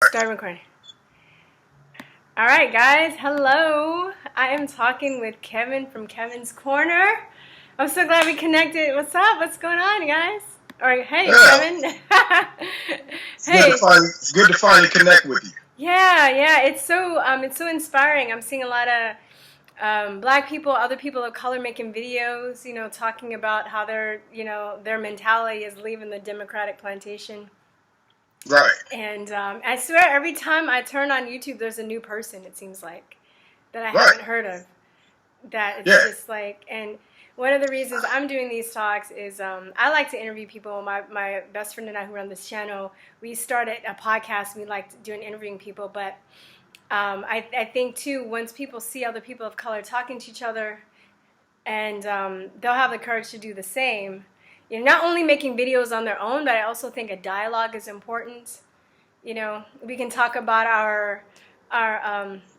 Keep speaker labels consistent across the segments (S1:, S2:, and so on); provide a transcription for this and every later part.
S1: Start recording. All right, guys. Hello. I am talking with Kevin from Kevin's Corner. I'm so glad we connected. What's up? What's going on, guys? All right. Hey, Kevin.
S2: Hey. It's good to finally connect with you.
S1: Yeah. It's so inspiring. I'm seeing a lot of Black people, other people of color making videos, talking about how their mentality is leaving the Democratic plantation.
S2: Right.
S1: And I swear every time I turn on YouTube, there's a new person, it seems like, that I haven't heard of. That it's just like, and one of the reasons I'm doing these talks is I like to interview people. My best friend and I who run this channel, we started a podcast. We like doing interviewing people. But I think, too, once people see other people of color talking to each other, and they'll have the courage to do the same. Not only making videos on their own, but I also think a dialogue is important. We can talk about our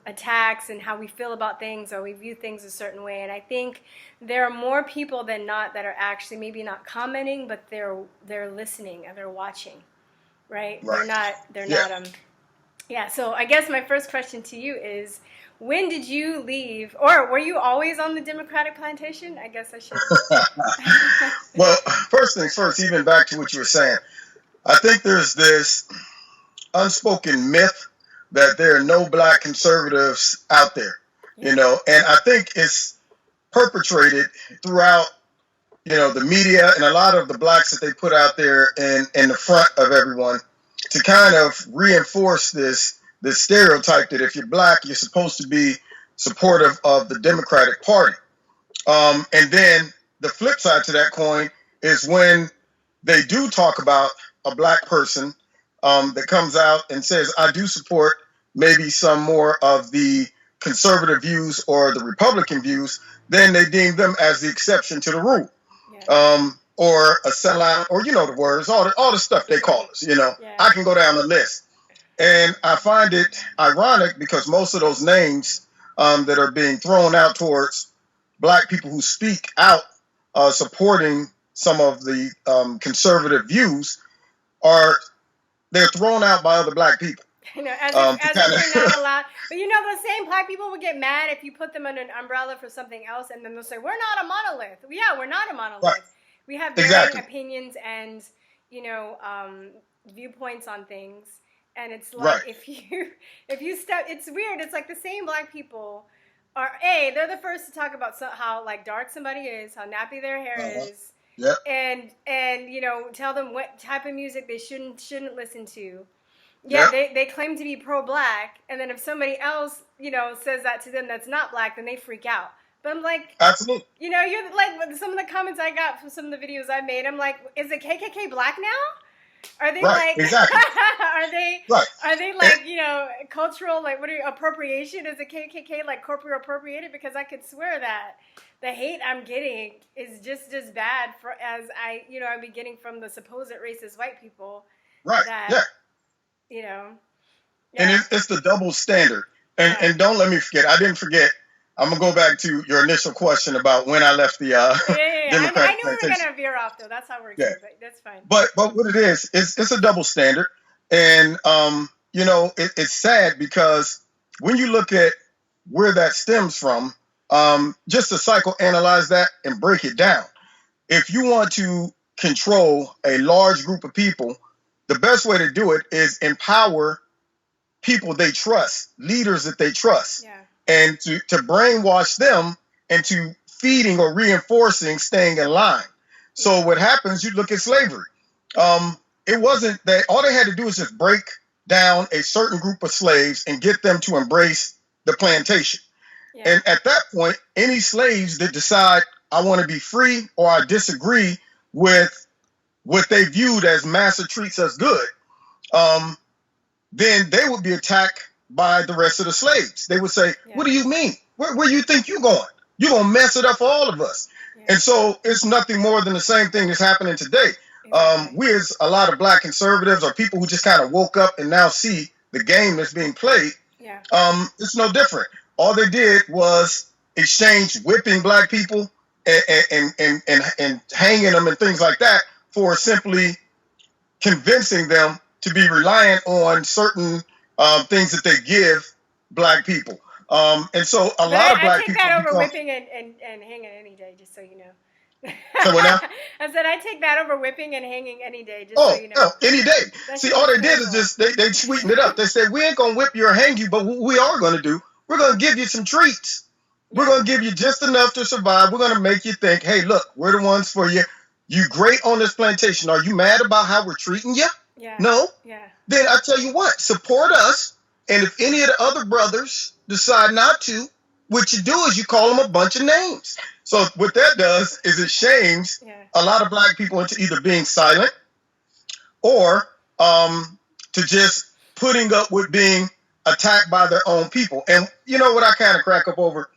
S1: attacks and how we feel about things, or we view things a certain way. And I think there are more people than not that are actually maybe not commenting, but they're listening and they're watching, right? They're not. So I guess my first question to you is, when did you leave, or were you always on the Democratic plantation? I guess I should.
S2: Well, first things first, even back to what you were saying, I think there's this unspoken myth that there are no Black conservatives out there, and I think it's perpetrated throughout, the media and a lot of the Blacks that they put out there in the front of everyone to kind of reinforce this stereotype that if you're Black, you're supposed to be supportive of the Democratic Party. And then the flip side to that coin is when they do talk about a Black person that comes out and says, I do support maybe some more of the conservative views or the Republican views, then they deem them as the exception to the rule. Yeah. Or a sellout, or the words, all the stuff they call us. Yeah. I can go down the list. And I find it ironic because most of those names that are being thrown out towards Black people who speak out supporting some of the conservative views they're thrown out by other Black people.
S1: As if they're not allowed. But those same Black people would get mad if you put them under an umbrella for something else, and then they'll say, we're not a monolith. Yeah, we're not a monolith. Right. We have varying opinions and, viewpoints on things. And it's like, if you step, it's weird. It's like the same Black people they're the first to talk about how like dark somebody is, how nappy their hair is.
S2: Yep.
S1: And tell them what type of music they shouldn't listen to. Yeah, yep. They claim to be pro-Black, and then if somebody else, says that to them that's not Black, then they freak out. But I'm like,
S2: absolutely.
S1: You're like, some of the comments I got from some of the videos I made, I'm like, is the KKK Black now? Are they
S2: exactly.
S1: Are they like, cultural, like, what appropriation? Is the KKK like corporate appropriated? Because I could swear that the hate I'm getting is just as bad as I'd be getting from the supposed racist white people.
S2: Right. And it's the double standard. And don't let me forget, I didn't forget. I'm going to go back to your initial question about when I left the Democratic
S1: I knew we were going to veer off, though. That's how we're going. But that's fine.
S2: But what it is, it's a double standard. And, it's sad because when you look at where that stems from, just to psychoanalyze that and break it down, if you want to control a large group of people, the best way to do it is empower people they trust, leaders that they trust. Yeah. And to brainwash them into feeding or reinforcing staying in line. So what happens, you look at slavery. It wasn't that all they had to do was just break down a certain group of slaves and get them to embrace the plantation. Yeah. And at that point, any slaves that decide I want to be free or I disagree with what they viewed as master treats us good, then they would be attacked by the rest of the slaves. They would say, what do you mean? Where you think you're going? You're going to mess it up for all of us. Yeah. And so it's nothing more than the same thing that's happening today. We as a lot of Black conservatives or people who just kind of woke up and now see the game that's being played, it's no different. All they did was exchange whipping Black people and hanging them and things like that for simply convincing them to be reliant on certain things that they give black people. And so a lot of black
S1: I take
S2: people
S1: that over
S2: become,
S1: whipping and hanging any day, just so you know.
S2: so what now?
S1: I said I take that over whipping and hanging any day, just so you know.
S2: Oh, any day.
S1: That's
S2: See, all they did is
S1: terrible.
S2: just they sweetened it up. They said we ain't gonna whip you or hang you, but what we are gonna do, we're gonna give you some treats. We're gonna give you just enough to survive. We're gonna make you think, hey, look, we're the ones for you. You great on this plantation. Are you mad about how we're treating you?
S1: Yeah.
S2: No.
S1: Yeah.
S2: Then I tell you what, support us. And if any of the other brothers decide not to, what you do is you call them a bunch of names. So what that does is it shames a lot of black people into either being silent or to just putting up with being attacked by their own people. And you know what I kind of crack up over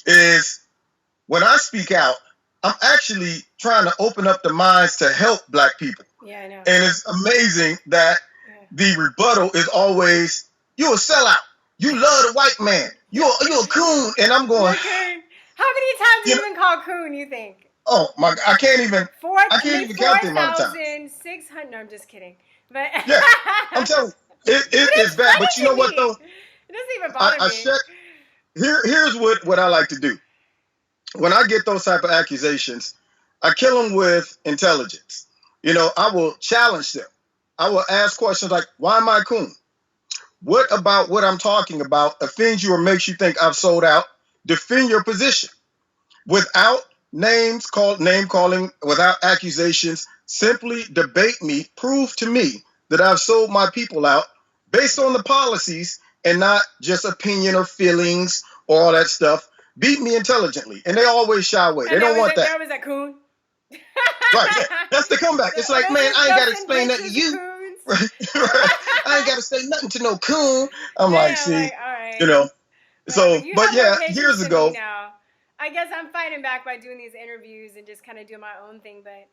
S2: is when I speak out, I'm actually trying to open up the minds to help black people.
S1: Yeah, I know.
S2: And it's amazing that the rebuttal is always, you a sellout. You love the white man. You a coon. And I'm going,
S1: how many times do you even call coon, you think?
S2: Oh my, I can't even count the amount of times.
S1: 4,600. No, I'm just kidding. But
S2: yeah, I'm telling you, it's bad. But you know what though?
S1: It doesn't even bother me.
S2: Here's what I like to do. When I get those type of accusations, I kill them with intelligence. You know, I will challenge them. I will ask questions like, why am I coon? What about what I'm talking about offends you or makes you think I've sold out? Defend your position without name calling, without accusations. Simply debate me, prove to me that I've sold my people out based on the policies and not just opinion or feelings or all that stuff. Beat me intelligently. And they always shy away. They don't want that.
S1: That was a coon.
S2: Right, yeah. That's the comeback. It's like, man, I ain't got to explain that to you. Right. I ain't got to say nothing to no coon. I'm like, see, all right. You know. So, but yeah, years ago.
S1: Now. I guess I'm fighting back by doing these interviews and just kind of doing my own thing. But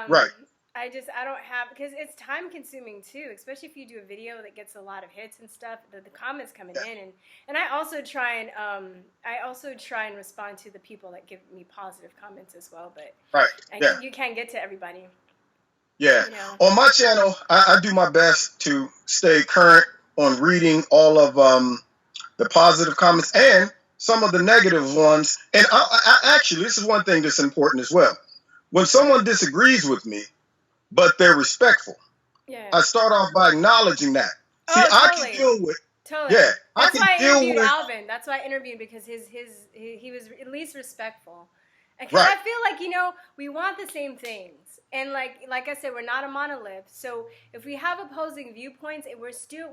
S2: right.
S1: I don't have, because it's time consuming too, especially if you do a video that gets a lot of hits and stuff. The comments coming in, and I also try and respond to the people that give me positive comments as well. But you can't get to everybody.
S2: Yeah.
S1: You know?
S2: On my channel, I do my best to stay current on reading all of the positive comments and some of the negative ones. And I actually, this is one thing that's important as well. When someone disagrees with me, but they're respectful, I start off by acknowledging that. See, totally. I can deal with.
S1: Totally.
S2: Yeah.
S1: That's why I interviewed Alvin. That's why I interviewed, because he was at least respectful. Because I feel like, you know, we want the same things. And like I said, we're not a monolith. So if we have opposing viewpoints and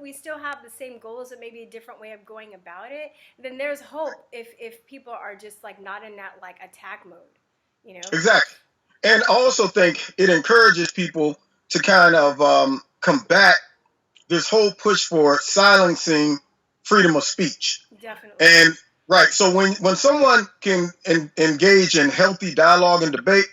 S1: we still have the same goals but maybe a different way of going about it, then there's hope if people are just like not in that like attack mode, you know?
S2: Exactly. And I also think it encourages people to kind of combat this whole push for silencing freedom of speech.
S1: Definitely.
S2: And right. So when someone can engage in healthy dialogue and debate,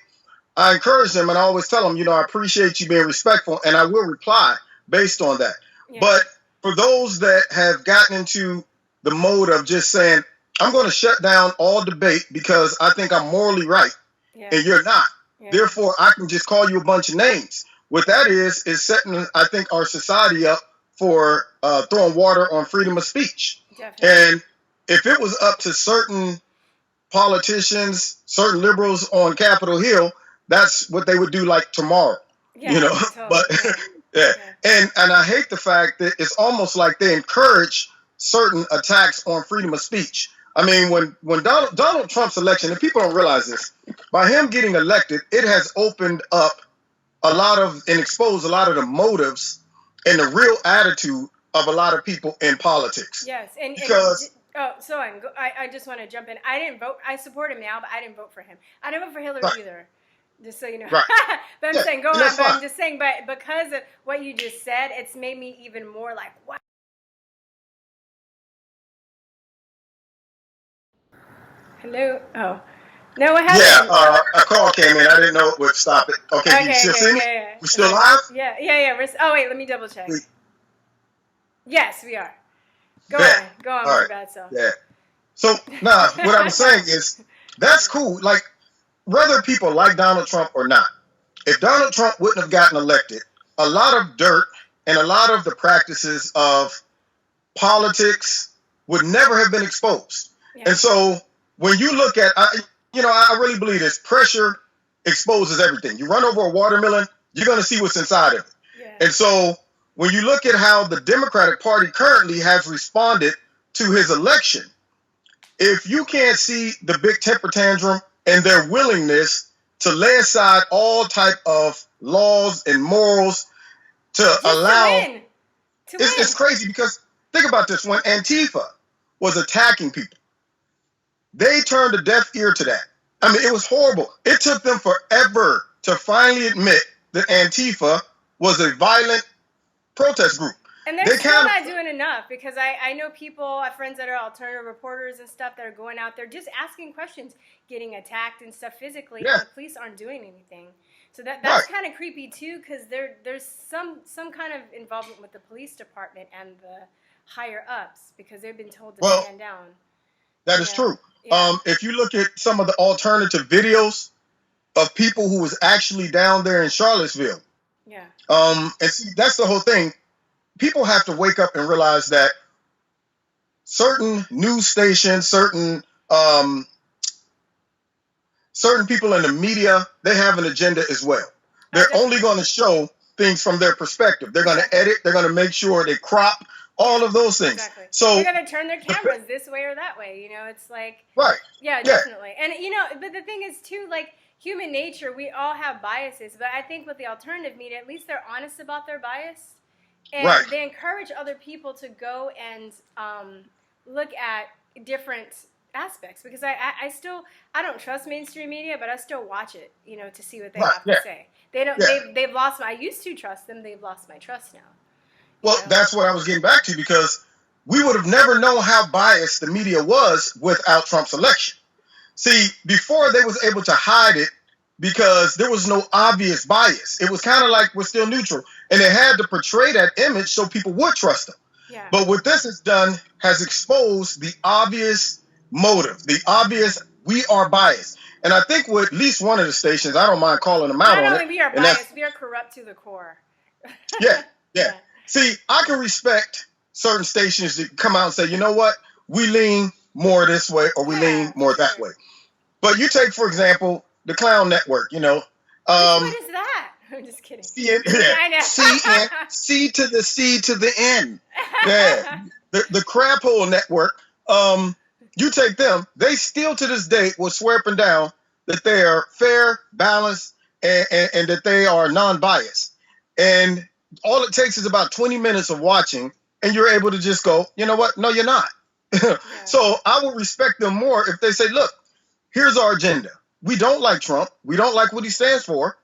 S2: I encourage them and I always tell them, you know, I appreciate you being respectful and I will reply based on that. Yeah. But for those that have gotten into the mode of just saying, I'm going to shut down all debate because I think I'm morally right and you're not. Yeah. Therefore, I can just call you a bunch of names. What that is setting, I think, our society up for throwing water on freedom of speech. Definitely. And if it was up to certain politicians, certain liberals on Capitol Hill, that's what they would do like tomorrow, you know, totally. But yeah. And I hate the fact that it's almost like they encourage certain attacks on freedom of speech. I mean, when Donald Trump's election, and people don't realize this, by him getting elected, it has opened up a lot of and exposed a lot of the motives and the real attitude of a lot of people in politics.
S1: Yes.
S2: Because
S1: I just want to jump in. I didn't vote. I support him now, but I didn't vote for him. I didn't vote for Hillary either. Just so you know.
S2: Right.
S1: But I'm saying, go on. But I'm just saying, but because of what you just said, it's made me even more like, wow. Hello? Oh. No, what happened?
S2: Yeah, a call came in. I didn't know it would stop it. Okay, you still see me?
S1: Yeah.
S2: We're still live?
S1: Yeah. Oh, wait, let me double check. Yes, we are. Go on,
S2: all right.
S1: bad self.
S2: Yeah. So, what I was saying is, that's cool. Like, whether people like Donald Trump or not, if Donald Trump wouldn't have gotten elected, a lot of dirt and a lot of the practices of politics would never have been exposed. Yeah. And so when you look at, I really believe this, pressure exposes everything. You run over a watermelon, you're going to see what's inside of it. Yeah. And so when you look at how the Democratic Party currently has responded to his election, if you can't see the big temper tantrum and their willingness to lay aside all type of laws and morals to just allow, to win. It's crazy because think about this. When Antifa was attacking people, they turned a deaf ear to that. I mean, it was horrible. It took them forever to finally admit that Antifa was a violent protest group.
S1: And they're still not doing enough because I know people, I have friends that are alternative reporters and stuff that are going out there just asking questions, getting attacked and stuff physically, and the police aren't doing anything. So that's kind of creepy too because there's some kind of involvement with the police department and the higher ups because they've been told to stand down.
S2: That is true. Yeah. If you look at some of the alternative videos of people who was actually down there in Charlottesville, and see, that's the whole thing. People have to wake up and realize that certain news stations, certain people in the media, they have an agenda as well. They're only going to show things from their perspective. They're going to edit. They're going to make sure they crop all of those things.
S1: Exactly. So they're going to turn their cameras this way or that way. It's like, yeah, definitely. And, but the thing is, too, like, human nature, we all have biases. But I think with the alternative media, at least they're honest about their bias. And they encourage other people to go and look at different aspects because I don't trust mainstream media, but I still watch it, to see what they have to say. They've lost I used to trust them. They've lost my trust now.
S2: Well, that's what I was getting back to because we would have never known how biased the media was without Trump's election. See, before they was able to hide it because there was no obvious bias. It was kind of like we're still neutral. And they had to portray that image so people would trust them. Yeah. But what this has done has exposed the obvious motive, the obvious we are biased. And I think with at least one of the stations, I don't mind calling them out on it.
S1: Not only we are biased, we are corrupt to the core.
S2: Yeah. See, I can respect certain stations that come out and say, you know what, we lean more this way or we lean more that way. But you take, for example, the Clown Network,
S1: what is that? I'm just kidding. C to
S2: the C to the N. Yeah. The Crab Hole Network, you take them, they still to this day will swear up and down that they are fair, balanced, and that they are non-biased. And all it takes is about 20 minutes of watching, and you're able to just go, you know what? No, you're not. So I will respect them more if they say, look, here's our agenda. We don't like Trump. We don't like what he stands for.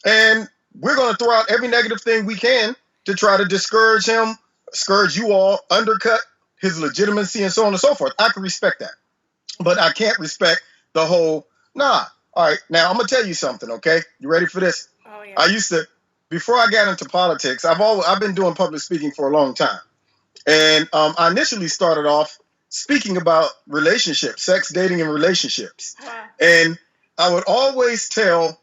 S2: And we're going to throw out every negative thing we can to try to discourage him, discourage you all, undercut his legitimacy, and so on and so forth. I can respect that. But I can't respect the whole, all right, now I'm going to tell you something, okay? You ready for this?
S1: Oh, yeah.
S2: I used to, before I got into politics, I've been doing public speaking for a long time. And I initially started off speaking about relationships, sex, dating, and relationships. Wow. And I would always tell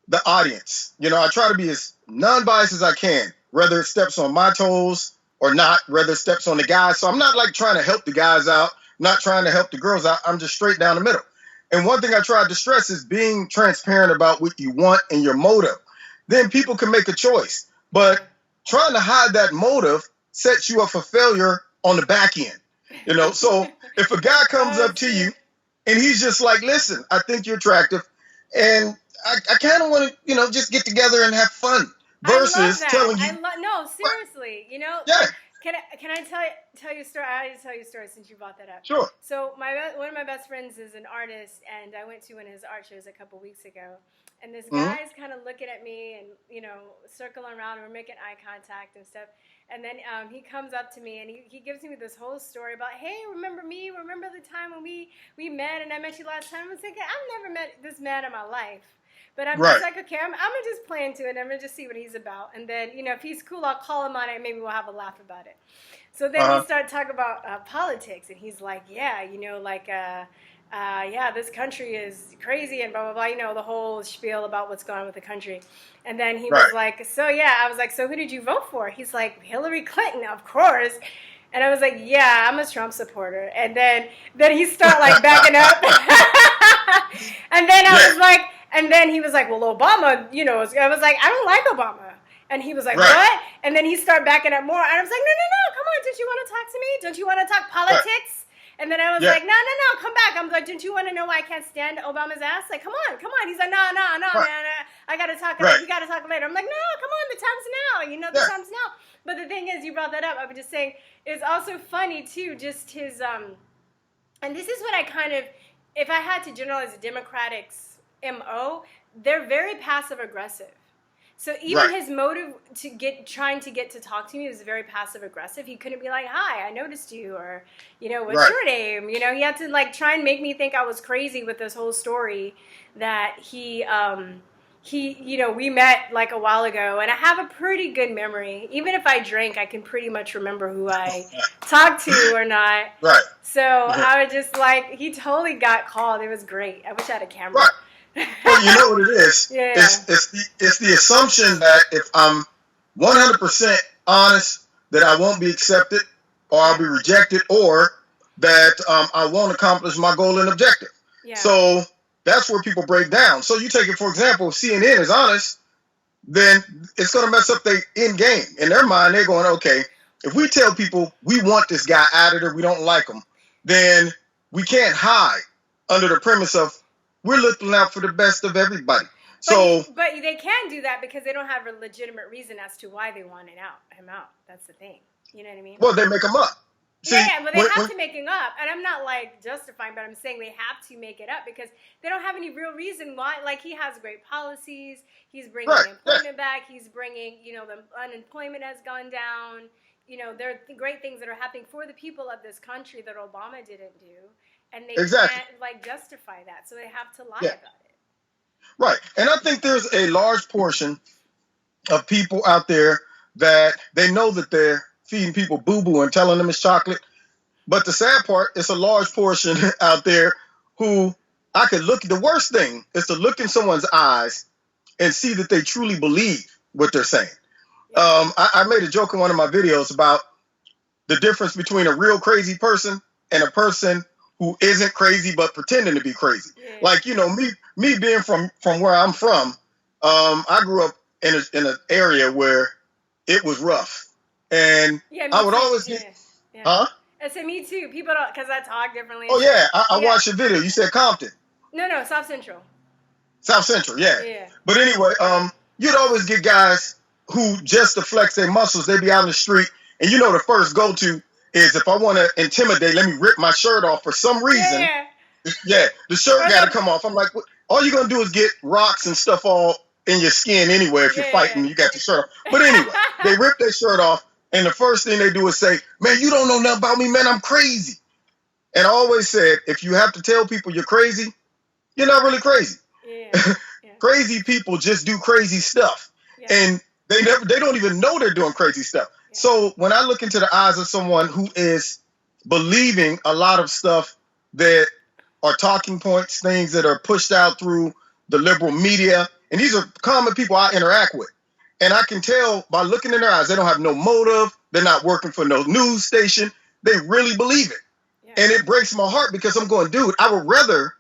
S2: the audience, I try to be as non-biased as I can, whether it steps on my toes or not, whether it steps on the guys. So I'm not like trying to help the guys out, not trying to help the girls out. I'm just straight down the middle. And one thing I tried to stress is being transparent about what you want and your motive. Then people can make a choice. But trying to hide that motive sets you up for failure on the back end. So if a guy comes up to you and he's just like, listen, I think you're attractive and I kind of want to, just get together and have fun versus telling you.
S1: No, seriously,
S2: Yeah.
S1: Can I tell you a story? I just tell you a story since you brought that up.
S2: Sure.
S1: So one of my best friends is an artist, and I went to one of his art shows a couple weeks ago. And this guy's kind of looking at me and, circling around, and we're making eye contact and stuff. And then he comes up to me and he gives me this whole story about, hey, remember me? Remember the time when we met and I met you last time? I was thinking, I've never met this man in my life. But I'm just like, okay, I'm going to just play into it. I'm going to just see what he's about. And then, if he's cool, I'll call him on it and maybe we'll have a laugh about it. So then we start talking about politics. And he's like, yeah, this country is crazy and blah, blah, blah, the whole spiel about what's going on with the country. And then he was like, I was like, so who did you vote for? He's like, Hillary Clinton, of course. And I was like, yeah, I'm a Trump supporter. And then he started like backing up. And then I was like, and then he was like, well, Obama, you know, I was like, I don't like Obama. And he was like, what? And then he started backing up more. And I was like, no, come on. Don't you want to talk to me? Don't you want to talk politics? And then I was like, no, come back. I'm like, don't you want to know why I can't stand Obama's ass? Like, come on. He's like, no, man. I got to talk. We got to talk later. I'm like, no, come on. The time's now. You know, the time's now. But the thing is, you brought that up. I was just saying, it's also funny, too, just his, and this is what I kind of, if I had to generalize the Democrats' MO, they're very passive-aggressive. So even his motive trying to get to talk to me was very passive aggressive. He couldn't be like, "Hi, I noticed you," or, you know, "What's your name?" You know, he had to like try and make me think I was crazy with this whole story that he, you know, we met like a while ago, and I have a pretty good memory. Even if I drank, I can pretty much remember who I talked to or not.
S2: Right.
S1: So I was just like, he totally got called. It was great. I wish I had a camera.
S2: Right. Well, you know what it is. It's the assumption that if I'm 100% honest, that I won't be accepted, or I'll be rejected, or that I won't accomplish my goal and objective. Yeah. So that's where people break down. So you take it, for example, if CNN is honest, then it's going to mess up their end game. In their mind, they're going, okay, if we tell people we want this guy out of there, we don't like him, then we can't hide under the premise of we're looking out for the best of everybody. But
S1: they can do that because they don't have a legitimate reason as to why they want him out. That's the thing. You know what I mean?
S2: Well, they make him up.
S1: See, but they have to make him up. And I'm not like justifying, but I'm saying they have to make it up because they don't have any real reason why. Like, he has great policies. He's bringing employment back. He's bringing, you know, the unemployment has gone down. You know, there are great things that are happening for the people of this country that Obama didn't do. And they can't, like, justify that. So they have to lie about it.
S2: Right. And I think there's a large portion of people out there that they know that they're feeding people boo-boo and telling them it's chocolate. But the sad part, it's a large portion out there who I could look, the worst thing is to look in someone's eyes and see that they truly believe what they're saying. Yeah. I made a joke in one of my videos about the difference between a real crazy person and a person who isn't crazy but pretending to be crazy. Yeah. Like, you know, me being from where I'm from, I grew up in an area where it was rough. And I would always get, huh?
S1: I said, me too. People don't, because I talk differently.
S2: Oh, yeah. I watched your video. You said Compton.
S1: No, South Central.
S2: South Central, yeah. But anyway, you'd always get guys who, just to flex their muscles, they'd be out in the street. And you know the first go-to is, if I want to intimidate, let me rip my shirt off for some reason. Yeah, the shirt got to come off. I'm like, all you're going to do is get rocks and stuff all in your skin anyway if you're fighting, you got your shirt off. But anyway, they rip their shirt off. And the first thing they do is say, man, you don't know nothing about me, man, I'm crazy. And I always said, if you have to tell people you're crazy, you're not really crazy. Crazy people just do crazy stuff. And they don't even know they're doing crazy stuff. So when I look into the eyes of someone who is believing a lot of stuff that are talking points, things that are pushed out through the liberal media, and these are common people I interact with. And I can tell by looking in their eyes, they don't have no motive. They're not working for no news station. They really believe it. And it breaks my heart because I'm going, dude, I would rather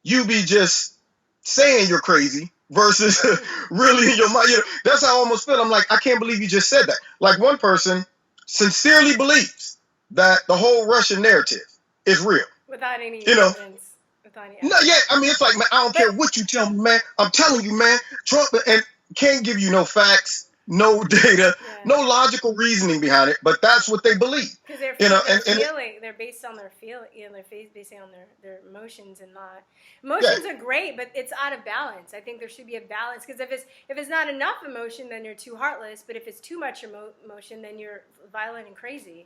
S2: you be just saying you're crazy versus really in your mind. You know, that's how I almost feel. I'm like, I can't believe you just said that. Like, one person sincerely believes that the whole Russian narrative is real.
S1: Without any evidence.
S2: No, I mean, it's like, man, I don't care what you tell me, man. I'm telling you, man, Trump and can't give you no facts, no data, no logical reasoning behind it, but that's what they believe.
S1: Because they're they're based on their feeling, they're based on their emotions and not. Emotions are great, but it's out of balance. I think there should be a balance, because if it's not enough emotion, then you're too heartless. But if it's too much emotion, then you're violent and crazy.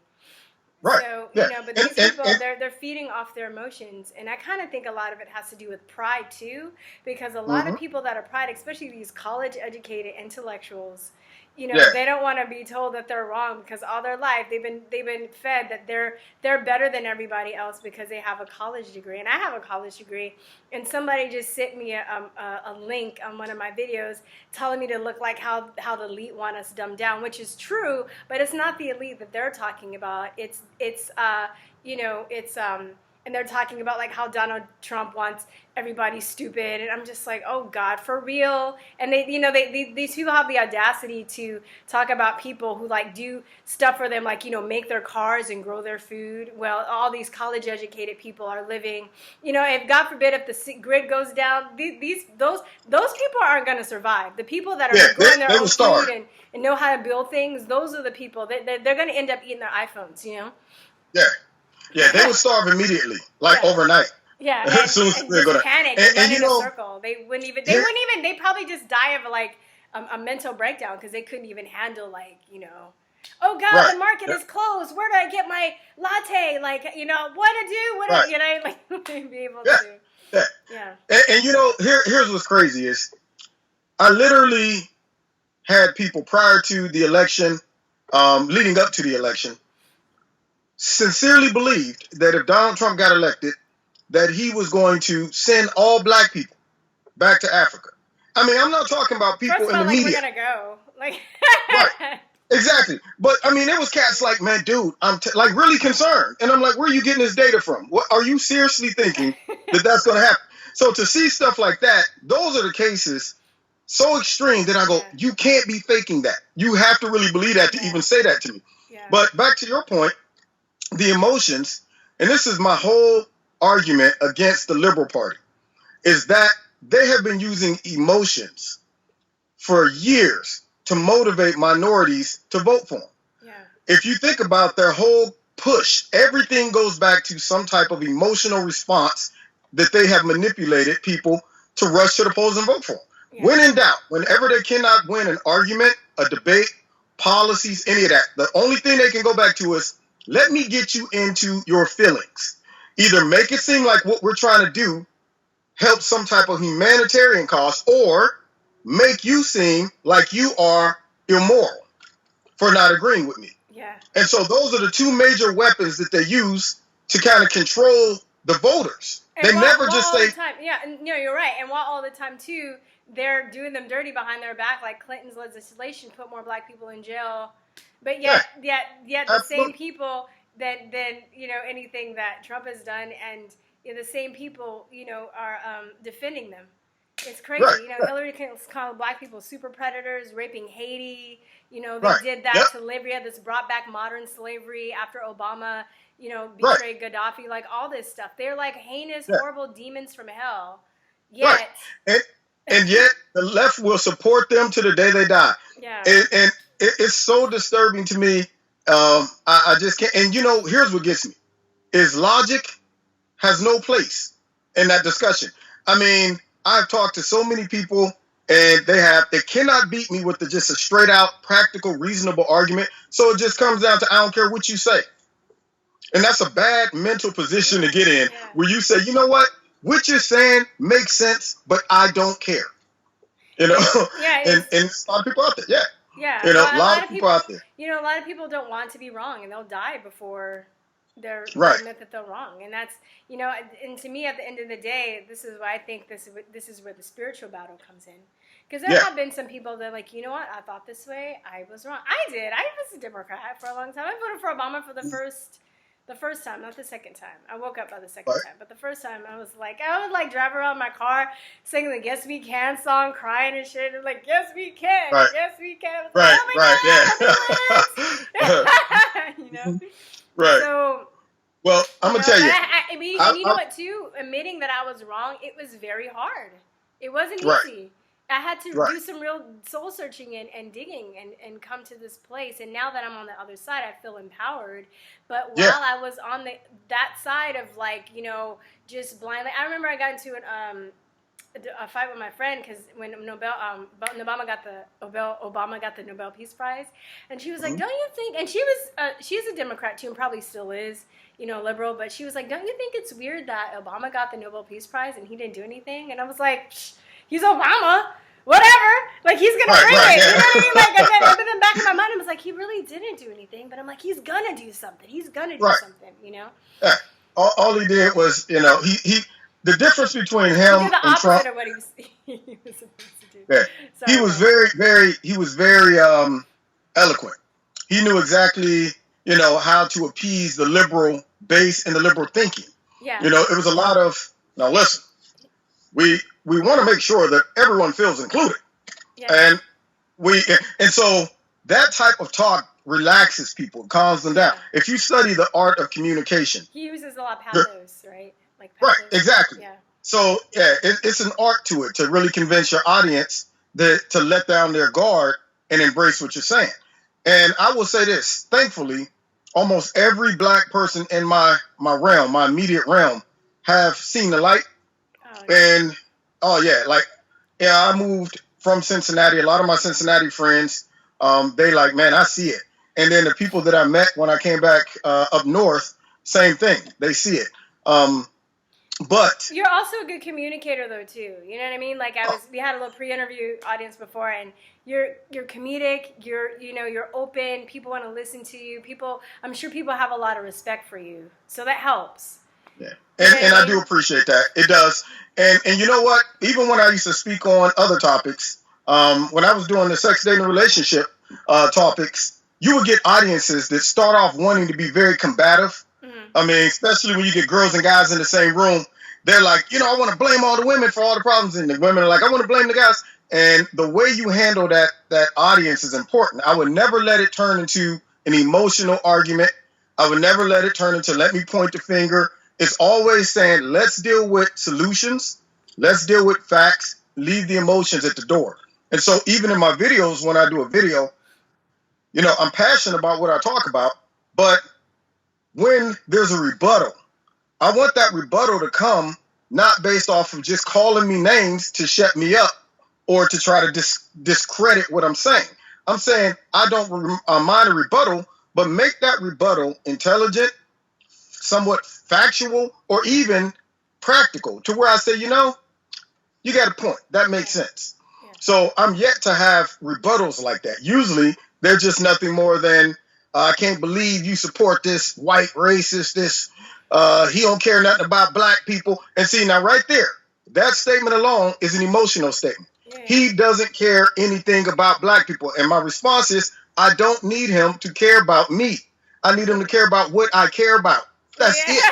S2: Right.
S1: So, you know, but these people, they're feeding off their emotions. And I kind of think a lot of it has to do with pride, too. Because a lot of people that are pride, especially these college-educated intellectuals, You know,
S2: Yeah.
S1: they don't want to be told that they're wrong, because all their life they've been fed that they're better than everybody else because they have a college degree, and I have a college degree. And somebody just sent me a link on one of my videos telling me to look like how the elite want us dumbed down, which is true, but it's not the elite that they're talking about. It's and they're talking about like how Donald Trump wants everybody stupid, and I'm just like, oh God, for real? And these people have the audacity to talk about people who like do stuff for them, like, make their cars and grow their food. Well, all these college educated people are living, if God forbid, if the grid goes down, those people aren't going to survive. The people that are growing their own food and know how to build things, those are the people that they're going to end up eating their iPhones,
S2: Yeah, they would starve immediately, overnight.
S1: Yeah,
S2: as soon as
S1: and
S2: they go down.
S1: panic and run in a circle. They wouldn't even. They probably just die of like a mental breakdown because they couldn't even handle oh God, the market is closed. Where do I get my latte? What to do? What to be able to.
S2: Yeah. And here's what's crazy is, I literally had people prior to the election, leading up to the election, sincerely believed that if Donald Trump got elected, that he was going to send all black people back to Africa. I mean, I'm not talking about people in the media.
S1: We're gonna go.
S2: Right. Exactly. But I mean, there was cats like, man, dude, I'm really concerned. And I'm like, where are you getting this data from? What are you seriously thinking that that's going to happen? So to see stuff like that, those are the cases so extreme that I go, you can't be faking that. You have to really believe that to even say that to me.
S1: Yeah.
S2: But back to your point, the emotions, and this is my whole argument against the Liberal Party, is that they have been using emotions for years to motivate minorities to vote for them.
S1: Yeah.
S2: If you think about their whole push, everything goes back to some type of emotional response that they have manipulated people to rush to the polls and vote for them. Yeah. When in doubt, whenever they cannot win an argument, a debate, policies, any of that, the only thing they can go back to is, let me get you into your feelings. Either make it seem like what we're trying to do helps some type of humanitarian cause, or make you seem like you are immoral for not agreeing with me.
S1: Yeah.
S2: And so those are the two major weapons that they use to kind of control the voters.
S1: And
S2: they never just say...
S1: Yeah, you're right. And while all the time, too, they're doing them dirty behind their back, like Clinton's legislation put more black people in jail. But yet the same people that anything that Trump has done, and the same people, are defending them. It's crazy.
S2: Right.
S1: Hillary Clinton's called black people super predators, raping Haiti. They did that to Libya. This brought back modern slavery after Obama, betrayed Gaddafi, like all this stuff. They're like heinous, horrible demons from hell. Yet.
S2: Right. And yet the left will support them to the day they die.
S1: Yeah.
S2: And it's so disturbing to me. I just can't. And here's what gets me: is logic has no place in that discussion. I mean, I've talked to so many people, and they cannot beat me with just a straight out, practical, reasonable argument. So it just comes down to, I don't care what you say. And that's a bad mental position to get in, where you say, you know what you're saying makes sense, but I don't care.
S1: Yeah.
S2: And a lot of people out there. Yeah.
S1: Yeah.
S2: A lot of people out there.
S1: A lot of people don't want to be wrong, and they'll die before they're admit that they're wrong. And that's, and to me, at the end of the day, this is why I think this is where the spiritual battle comes in. Because there have been some people that are like, you know what, I thought this way, I was wrong. I did. I was a Democrat for a long time. I voted for Obama for the first time, not the second time. I woke up by the second time, but the first time I would drive around my car singing the "Yes We Can" song, crying and shit. And like, yes we can, yes we can.
S2: Right, Right.
S1: So,
S2: well, I'm gonna tell you.
S1: You know what? Too, admitting that I was wrong, it was very hard. It wasn't easy. I had to do some real soul searching and digging and come to this place. And now that I'm on the other side, I feel empowered. But while I was on that side of just blindly, I remember I got into a fight with my friend because when Obama got the Nobel Peace Prize, and she was like, "Don't you think?" And she's a Democrat too, and probably still is, liberal. But she was like, "Don't you think it's weird that Obama got the Nobel Peace Prize and he didn't do anything?" And I was like, "He's Obama. whatever. Like, he's gonna bring
S2: right,
S1: it.
S2: yeah.
S1: You know what I mean? Like, but then back in my mind, I was like, he really didn't do anything. But I'm like, he's gonna do something. He's gonna do something. You know?
S2: Yeah. All he did was, he the difference between
S1: He
S2: him
S1: did the
S2: and Trump.
S1: opposite of what he was supposed to do.
S2: Yeah.
S1: Sorry,
S2: He was very eloquent. He knew exactly, how to appease the liberal base and the liberal thinking.
S1: Yeah.
S2: It was a lot of, now listen, we want to make sure that everyone feels included. Yeah. And so that type of talk relaxes people, calms them down. If you study the art of communication.
S1: He uses a lot of pathos, right? Like
S2: pathos. Right, exactly.
S1: Yeah.
S2: So, it's an art to it to really convince your audience to let down their guard and embrace what you're saying. And I will say this, thankfully, almost every black person in my realm, my immediate realm, have seen the light. Oh, yeah. And, I moved from Cincinnati. A lot of my Cincinnati friends, they like, man, I see it. And then the people that I met when I came back up north, same thing. They see it. But
S1: you're also a good communicator, though, too. You know what I mean? Like, we had a little pre-interview audience before, and you're comedic. You're open. People want to listen to you. I'm sure people have a lot of respect for you, so that helps.
S2: Yeah, and I do appreciate that. It does. And you know what? Even when I used to speak on other topics, when I was doing the sex, dating, relationship topics, you would get audiences that start off wanting to be very combative. I mean, especially when you get girls and guys in the same room, they're like, I want to blame all the women for all the problems, and the women are like, I want to blame the guys. And the way you handle that audience is important. I would never let it turn into an emotional argument. I would never let it turn into let me point the finger. It's always saying, let's deal with solutions. Let's deal with facts. Leave the emotions at the door. And so even in my videos, when I do a video, I'm passionate about what I talk about, but when there's a rebuttal, I want that rebuttal to come not based off of just calling me names to shut me up or to try to discredit what I'm saying. I'm saying I don't mind a rebuttal, but make that rebuttal intelligent, somewhat factual, or even practical to where I say, you got a point. That makes sense. Yeah. So I'm yet to have rebuttals like that. Usually they're just nothing more than, I can't believe you support this white racist, he don't care nothing about black people. And see, now right there, that statement alone is an emotional statement. Yeah. He doesn't care anything about black people. And my response is, I don't need him to care about me. I need him to care about what I care about. That's it.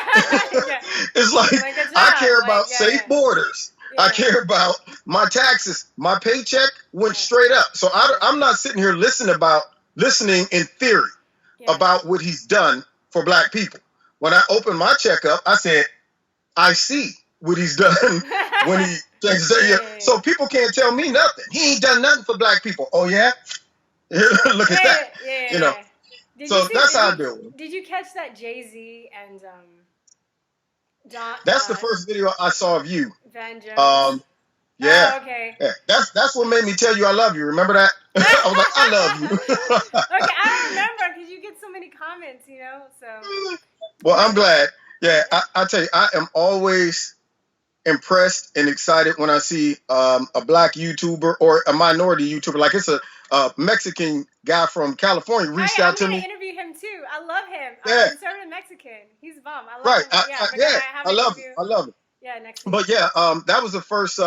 S2: Yeah. It's like I care about safe borders. Yeah. I care about my taxes. My paycheck went straight up. So I'm not sitting here listening in theory about what he's done for black people. When I opened my checkup, I said, I see what he's done when he changes that. So people can't tell me nothing. He ain't done nothing for black people. Oh, yeah? Look at that.
S1: Yeah.
S2: So that's how I do.
S1: Did you catch that Jay-Z and Don?
S2: That's the first video I saw of you.
S1: Van Jones.
S2: Yeah.
S1: Oh, okay.
S2: Yeah. That's what made me tell you I love you. Remember that? I was like, I love you.
S1: Okay, I don't remember because you get so many comments, so.
S2: Well, I'm glad. Yeah, I tell you, I am always impressed and excited when I see a black YouTuber or a minority YouTuber. Like it's a Mexican guy from California reached out to me.
S1: I'm going to interview him too. I love him. I'm conservative Mexican. He's bomb. I love him.
S2: I love him. I love him.
S1: Yeah, next week.
S2: But that was the first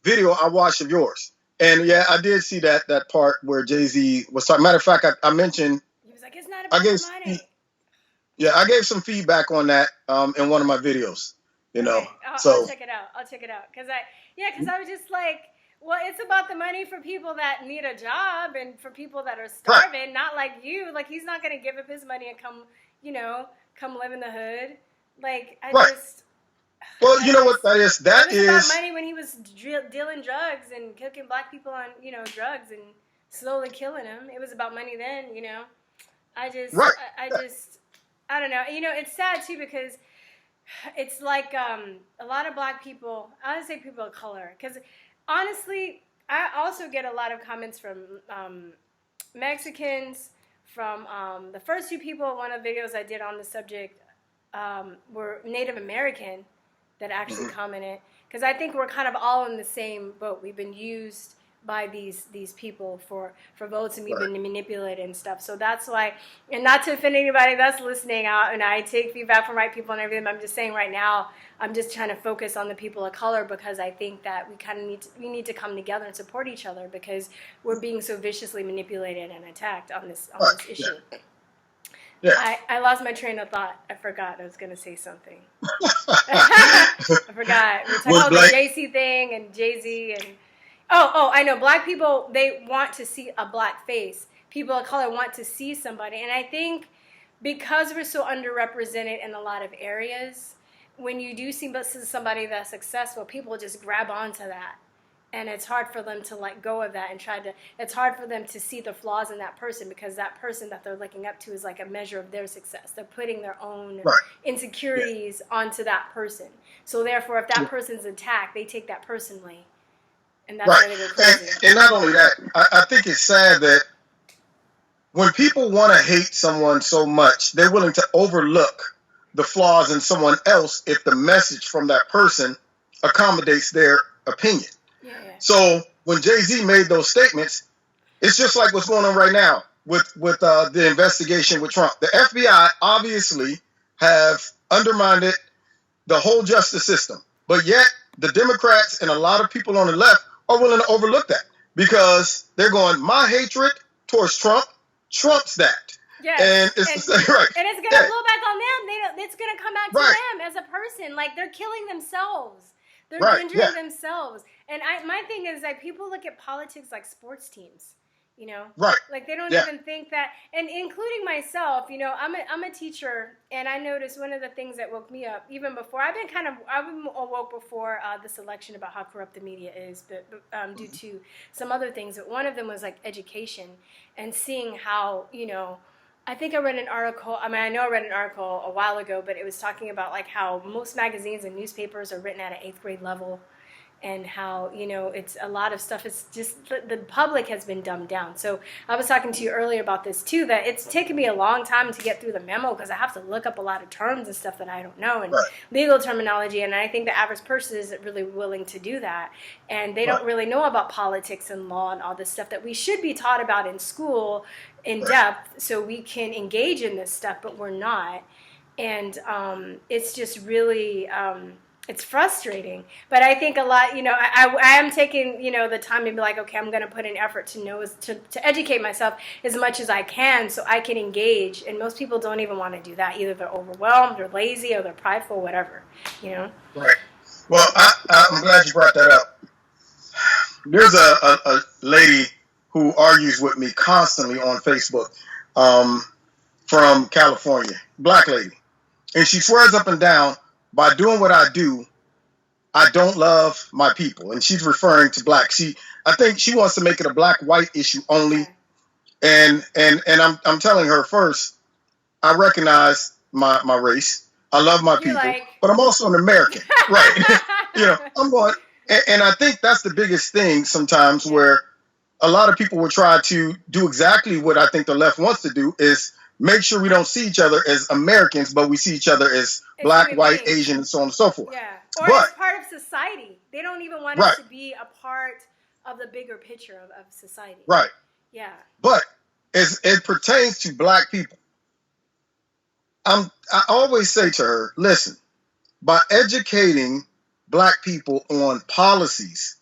S2: video I watched of yours. And yeah, I did see that part where Jay-Z was talking. Matter of fact, I mentioned.
S1: He was like, it's not about the money.
S2: Yeah, I gave some feedback on that in one of my videos.
S1: Okay. I'll check it out. Because I was just like, well, it's about the money for people that need a job and for people that are starving, right. Not like you. Like, he's not going to give up his money and come live in the hood. Like,
S2: Well, you know what that is? That is
S1: about money when he was dealing drugs and cooking black people on, drugs and slowly killing them. It was about money then, I don't know. It's sad too because it's like a lot of black people, I would say people of color, because honestly, I also get a lot of comments from Mexicans, from the first few people, one of the videos I did on the subject were Native American. that actually come in it. Because I think we're kind of all in the same boat. We've been used by these people for votes, and we've been manipulated and stuff. So that's why, and not to offend anybody that's listening out, and I take feedback from white people and everything. I'm just saying right now, I'm just trying to focus on the people of color, because I think that we kind of need to come together and support each other, because we're being so viciously manipulated and attacked on this issue. Yeah. I lost my train of thought. I forgot I was going to say something. I forgot. We're talking about the JC thing and Jay-Z and I know. Black people, they want to see a black face. People of color want to see somebody. And I think because we're so underrepresented in a lot of areas, when you do see somebody that's successful, people just grab onto that. And it's hard for them to let go of that and it's hard for them to see the flaws in that person, because that person that they're looking up to is like a measure of their success. They're putting their own insecurities onto that person. So therefore, if that person's attacked, they take that personally. And that's why they go crazy.
S2: And not only that, I think it's sad that when people want to hate someone so much, they're willing to overlook the flaws in someone else if the message from that person accommodates their opinion. So when Jay-Z made those statements, it's just like what's going on right now with the investigation with Trump. The FBI obviously have undermined the whole justice system, but yet the Democrats and a lot of people on the left are willing to overlook that, because they're going, my hatred towards Trump trumps that.
S1: Yeah,
S2: and it's right.
S1: And it's gonna blow back on them. It's gonna come back to them as a person. Like, they're killing themselves. They're injuring themselves. And my thing is that people look at politics like sports teams, you know?
S2: Right.
S1: Like, they don't even think that, and including myself, you know, I'm a teacher, and I noticed one of the things that woke me up, even before, I've been awoke before this election about how corrupt the media is, but due to some other things. But one of them was, like, education, and seeing how, you know, I think I read an article, I read an article a while ago, but it was talking about, like, how most magazines and newspapers are written at an 8th grade level, and how, you know, it's a lot of stuff. It's just the public has been dumbed down. So I was talking to you earlier about this too, that it's taken me a long time to get through the memo, because I have to look up a lot of terms and stuff that I don't know, and legal terminology. And I think the average person isn't really willing to do that. And they don't really know about politics and law and all this stuff that we should be taught about in school in depth, so we can engage in this stuff, but we're not. And it's just really... it's frustrating, but I think a lot, you know, I am taking, you know, the time to be like, okay, I'm going to put an effort to educate myself as much as I can, so I can engage. And most people don't even want to do that. Either they're overwhelmed or lazy or they're prideful, whatever, you know? Right.
S2: Well, I'm glad you brought that up. There's a lady who argues with me constantly on Facebook, from California, black lady. And she swears up and down, by doing what I do, I don't love my people. And she's referring to black. I think she wants to make it a black-white issue only. And I'm telling her, first, I recognize my race. I love my people, but I'm also an American, right? You know, I'm going, and I think that's the biggest thing sometimes, where a lot of people will try to do exactly what I think the left wants to do, is make sure we don't see each other as Americans, but we see each other as black, white, Asian, and so on and so forth.
S1: Yeah, or as part of society. They don't even want us to be a part of the bigger picture of society.
S2: Right.
S1: Yeah.
S2: But as it pertains to black people, I always say to her, listen, by educating black people on policies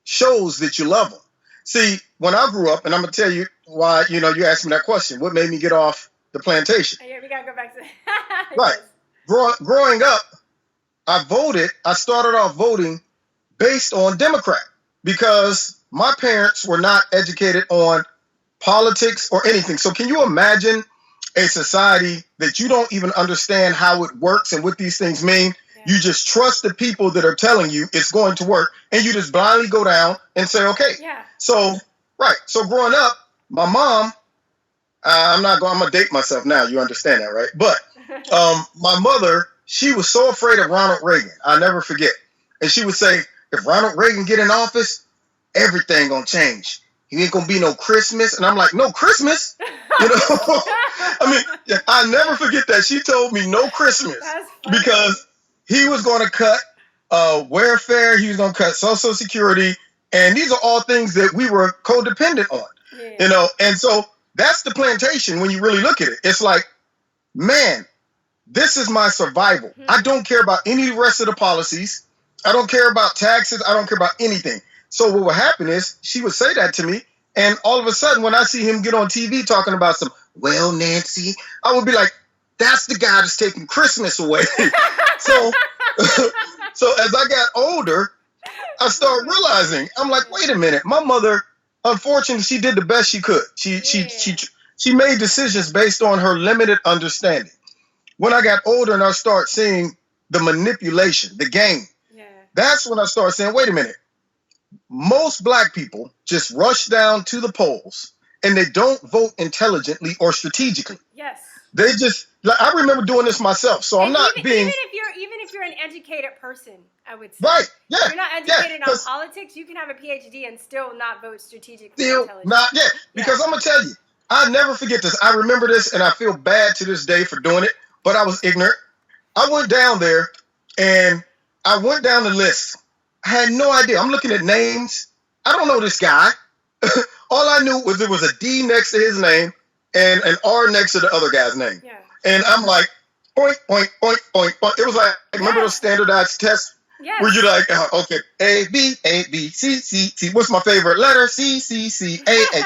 S2: shows that you love them. See, when I grew up, and I'm going to tell you why, you know, you asked me that question, what made me get off the plantation?
S1: Yeah, we got to go back to
S2: right. Growing up, I started off voting based on Democrat, because my parents were not educated on politics or anything. So can you imagine a society that you don't even understand how it works and what these things mean? Yeah. You just trust the people that are telling you it's going to work, and you just blindly go down and say, okay.
S1: Yeah.
S2: So growing up, my mom, I'm going to date myself now. You understand that, right? But my mother, she was so afraid of Ronald Reagan. I'll never forget. And she would say, if Ronald Reagan get in office, everything going to change. He ain't going to be no Christmas. And I'm like, no Christmas? You know? I mean, I'll never forget that. She told me no Christmas because he was going to cut welfare. He was going to cut Social Security. And these are all things that we were codependent on, you know. And so that's the plantation when you really look at it. It's like, man, this is my survival. Mm-hmm. I don't care about any of the rest of the policies. I don't care about taxes. I don't care about anything. So what would happen is she would say that to me. And all of a sudden, when I see him get on TV talking about some, well, Nancy, I would be like, that's the guy that's taking Christmas away. So as I got older, I started realizing, I'm like, wait a minute, my mother, unfortunately, she did the best she could. She made decisions based on her limited understanding. When I got older and I started seeing the manipulation, the game, that's when I started saying, wait a minute, most black people just rush down to the polls and they don't vote intelligently or strategically.
S1: Yes.
S2: They just, like, I remember doing this myself, so I'm not being...
S1: Even if you're an educated person, I would say.
S2: Right, yeah.
S1: If you're not educated on politics, you can have a PhD and still not vote strategically.
S2: Because I'm going to tell you, I'll never forget this. I remember this, and I feel bad to this day for doing it, but I was ignorant. I went down there, and I went down the list. I had no idea. I'm looking at names. I don't know this guy. All I knew was there was a D next to his name and an R next to the other guy's name.
S1: Yeah.
S2: And I'm like, point, point, point, point, point. It was like, remember those standardized tests?
S1: Yes.
S2: Where you're like, okay, A, B, C, C, C. What's my favorite letter? C, C, C, A, A.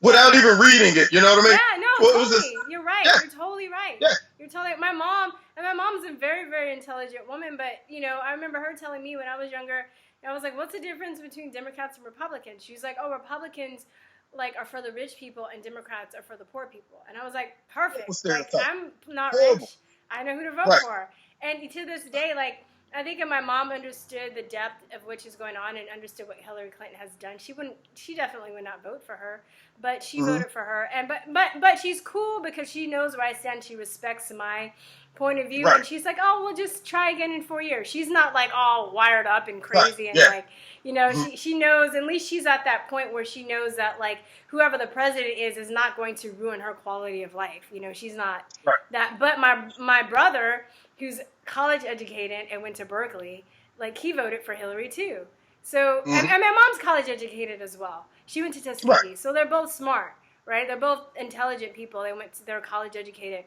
S2: Without even reading it, you know what I mean?
S1: Yeah, no, totally. You're right.
S2: Yeah.
S1: You're totally right.
S2: Yeah.
S1: You're totally. My mom's a very, very intelligent woman, but, you know, I remember her telling me when I was younger, I was like, what's the difference between Democrats and Republicans? She was like, oh, Republicans like are for the rich people and Democrats are for the poor people. And I was like, perfect. Like, I'm not rich. I know who to vote for. And to this day, like, I think if my mom understood the depth of which is going on and understood what Hillary Clinton has done, she definitely would not vote for her, but she voted for her. And but she's cool because she knows where I stand. She respects my point of view, and she's like, oh, we'll just try again in 4 years. She's not like all wired up and crazy and like, you know, she knows, at least she's at that point where she knows that like whoever the president is not going to ruin her quality of life. You know, she's not that. But my brother, who's college educated and went to Berkeley, like he voted for Hillary too. So and my mom's college educated as well. She went to Tuskegee, so they're both smart, right? They're both intelligent people. They're college educated.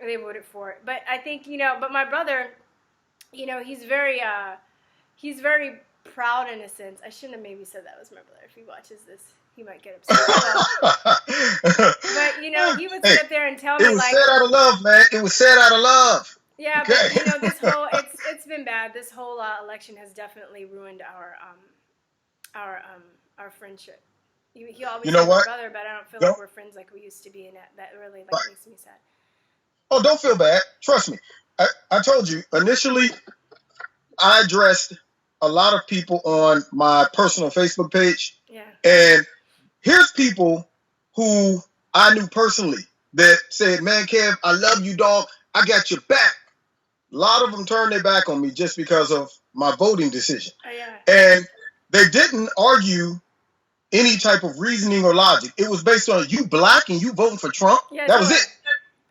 S1: They voted for it. But I think, you know, but my brother, you know, he's very proud in a sense. I shouldn't have maybe said that was my brother. If he watches this, he might get upset. But, you know, he would sit up there and tell me, like... It was said out of love, man. It was said out of love. Yeah, but, you know, this whole... It's been bad. This whole election has definitely ruined our friendship. He always said my brother, but I don't feel like we're friends like we used to be, and that really like makes me sad.
S2: Oh, don't feel bad. Trust me. I told you, initially, I addressed a lot of people on my personal Facebook page. Yeah. And here's people who I knew personally that said, man, Kev, I love you, dog. I got your back. A lot of them turned their back on me just because of my voting decision. Oh, yeah. And they didn't argue any type of reasoning or logic. It was based on you black and you voting for Trump. Yeah, that was it.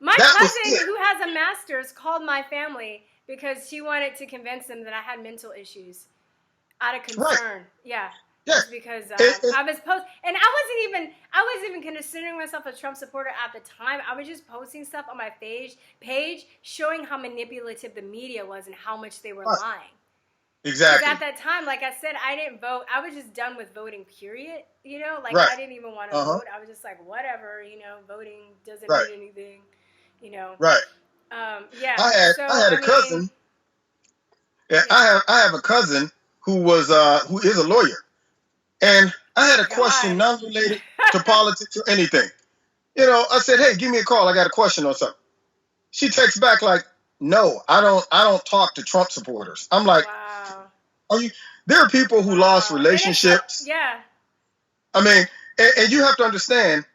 S1: My cousin, who has a master's, called my family because she wanted to convince them that I had mental issues out of concern. Right. Yeah. Yes. Because I was and I wasn't even considering myself a Trump supporter at the time. I was just posting stuff on my page showing how manipulative the media was and how much they were lying. Exactly. At that time, like I said, I didn't vote. I was just done with voting, period. You know, like I didn't even want to vote. I was just like, whatever, you know, voting doesn't mean anything. You know,
S2: right?
S1: Yeah.
S2: I had a cousin. Yeah, I have a cousin who is a lawyer, and I had a question not related to politics or anything. You know, I said, "Hey, give me a call. I got a question or something." She texts back like, "No, I don't talk to Trump supporters." I'm like, wow. Are you? There are people who lost relationships.
S1: Yeah.
S2: I mean, and you have to understand.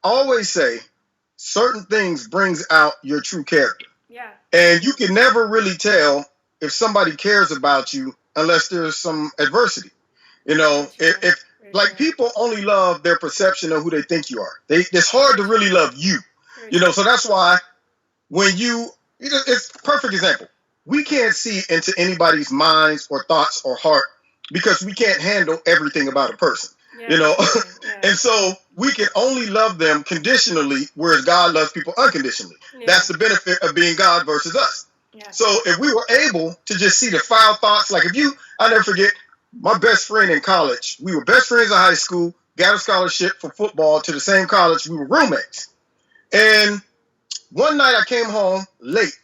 S2: I always say, certain things brings out your true character. Yeah. And you can never really tell if somebody cares about you unless there's some adversity. You know, if like people only love their perception of who they think you are. It's hard to really love you. You know, so that's why when it's a perfect example. we can't see into anybody's minds or thoughts or heart because we can't handle everything about a person, you know? And so we can only love them conditionally, whereas God loves people unconditionally. That's the benefit of being God versus us. So if we were able to just see the foul thoughts, like I'll never forget my best friend in college. We were best friends in high school, got a scholarship for football to the same college. We were roommates. And one night I came home late.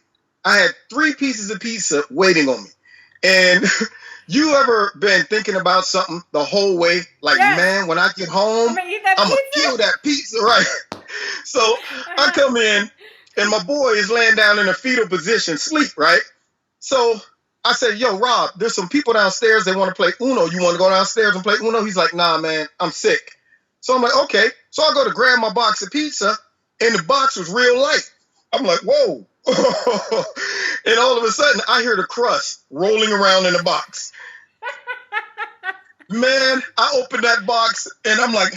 S2: I had 3 pieces of pizza waiting on me. And you ever been thinking about something the whole way? Like, man, when I get home, I'm going to kill that pizza, right? So I come in, and my boy is laying down in a fetal position, sleep, right? So I said, yo, Rob, there's some people downstairs. They want to play Uno. You want to go downstairs and play Uno? He's like, nah, man, I'm sick. So I'm like, okay. So I go to grab my box of pizza, and the box was real light. I'm like, whoa. And all of a sudden, I hear the crust rolling around in the box. Man, I opened that box, and I'm like,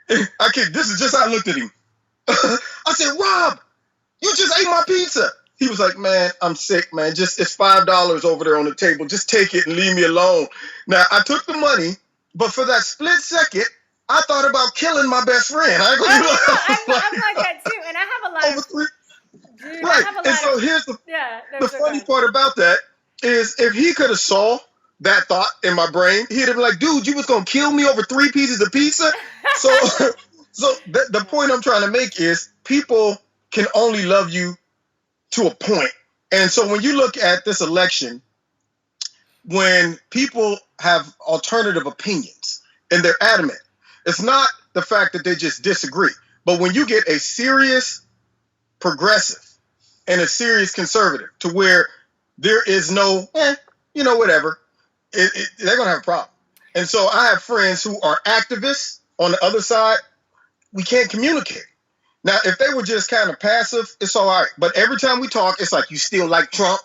S2: this is just how I looked at him. I said, Rob, you just ate my pizza. He was like, man, I'm sick, man. It's $5 over there on the table. Just take it and leave me alone. Now, I took the money, but for that split second, I thought about killing my best friend. I'm
S1: like that too, and I have a lot of... Dude,
S2: right, and so here's the funny part about that is if he could have saw that thought in my brain, he'd have been like, dude, you was going to kill me over 3 pieces of pizza? So the point I'm trying to make is people can only love you to a point. And so when you look at this election, when people have alternative opinions and they're adamant, it's not the fact that they just disagree. But when you get a serious progressive and a serious conservative to where there is no, whatever, they're going to have a problem. And so I have friends who are activists on the other side. We can't communicate. Now, if they were just kind of passive, it's all right. But every time we talk, it's like, you still like Trump?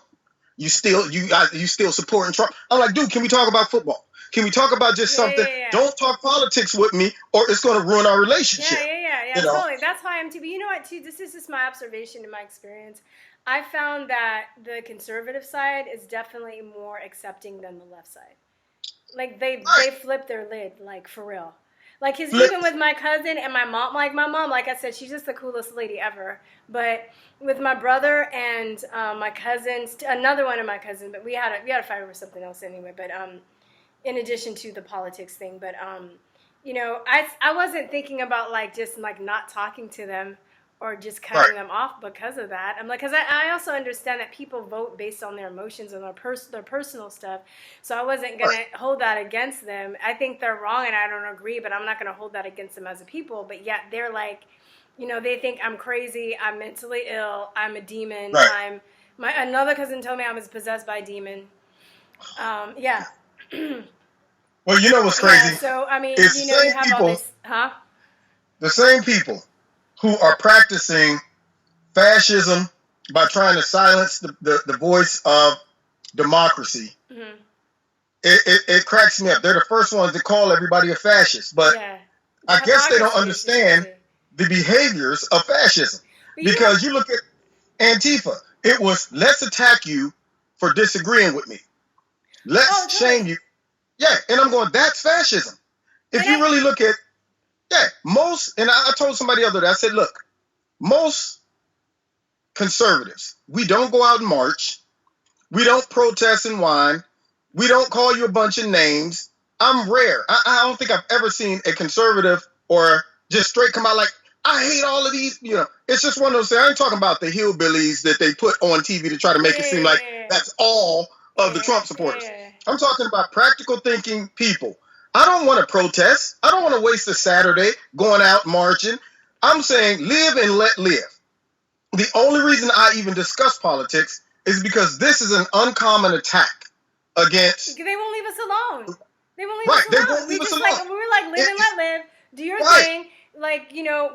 S2: You still supporting Trump? I'm like, dude, can we talk about football? Can we talk about just something? Yeah. Don't talk politics with me or it's going to ruin our relationship.
S1: Yeah, totally. That's how I am too. But you know what, too? This is just my observation and my experience. I found that the conservative side is definitely more accepting than the left side. Like, they flip their lid, like, for real. Like, even with my cousin and my mom, like I said, she's just the coolest lady ever. But with my brother and my cousins, another one of my cousins, but we had a fight over something else anyway. But in addition to the politics thing, but I wasn't thinking about just not talking to them or just cutting them off because of that. I'm like, because I also understand that people vote based on their emotions and their personal stuff. So I wasn't going to hold that against them. I think they're wrong and I don't agree, but I'm not going to hold that against them as a people. But yet they're like, they think I'm crazy, I'm mentally ill, I'm a demon. Another cousin told me I was possessed by a demon. Yeah.
S2: Well, you know what's crazy?
S1: Yeah, so, I mean,
S2: it's
S1: you have people, all this,
S2: the same people who are practicing fascism by trying to silence the voice of democracy. Mm-hmm. It cracks me up. They're the first ones to call everybody a fascist, but I guess they don't understand the behaviors of fascism. Because you look at Antifa, it was, let's attack you for disagreeing with me. Let's shame you. Yeah, and I'm going, that's fascism. If you really look at, and I told somebody the other day, I said, look, most conservatives, we don't go out and march. We don't protest and whine. We don't call you a bunch of names. I'm rare. I don't think I've ever seen a conservative or just straight come out like, I hate all of these, It's just one of those things. I ain't talking about the hillbillies that they put on TV to try to make it seem like that's all of the Trump supporters. I'm talking about practical thinking people. I don't want to protest. I don't want to waste a Saturday going out marching. I'm saying live and let live. The only reason I even discuss politics is because this is an uncommon attack against...
S1: They won't leave us alone. They won't leave us alone.
S2: They won't leave us alone.
S1: We were like, live and let live. Do your thing. Like,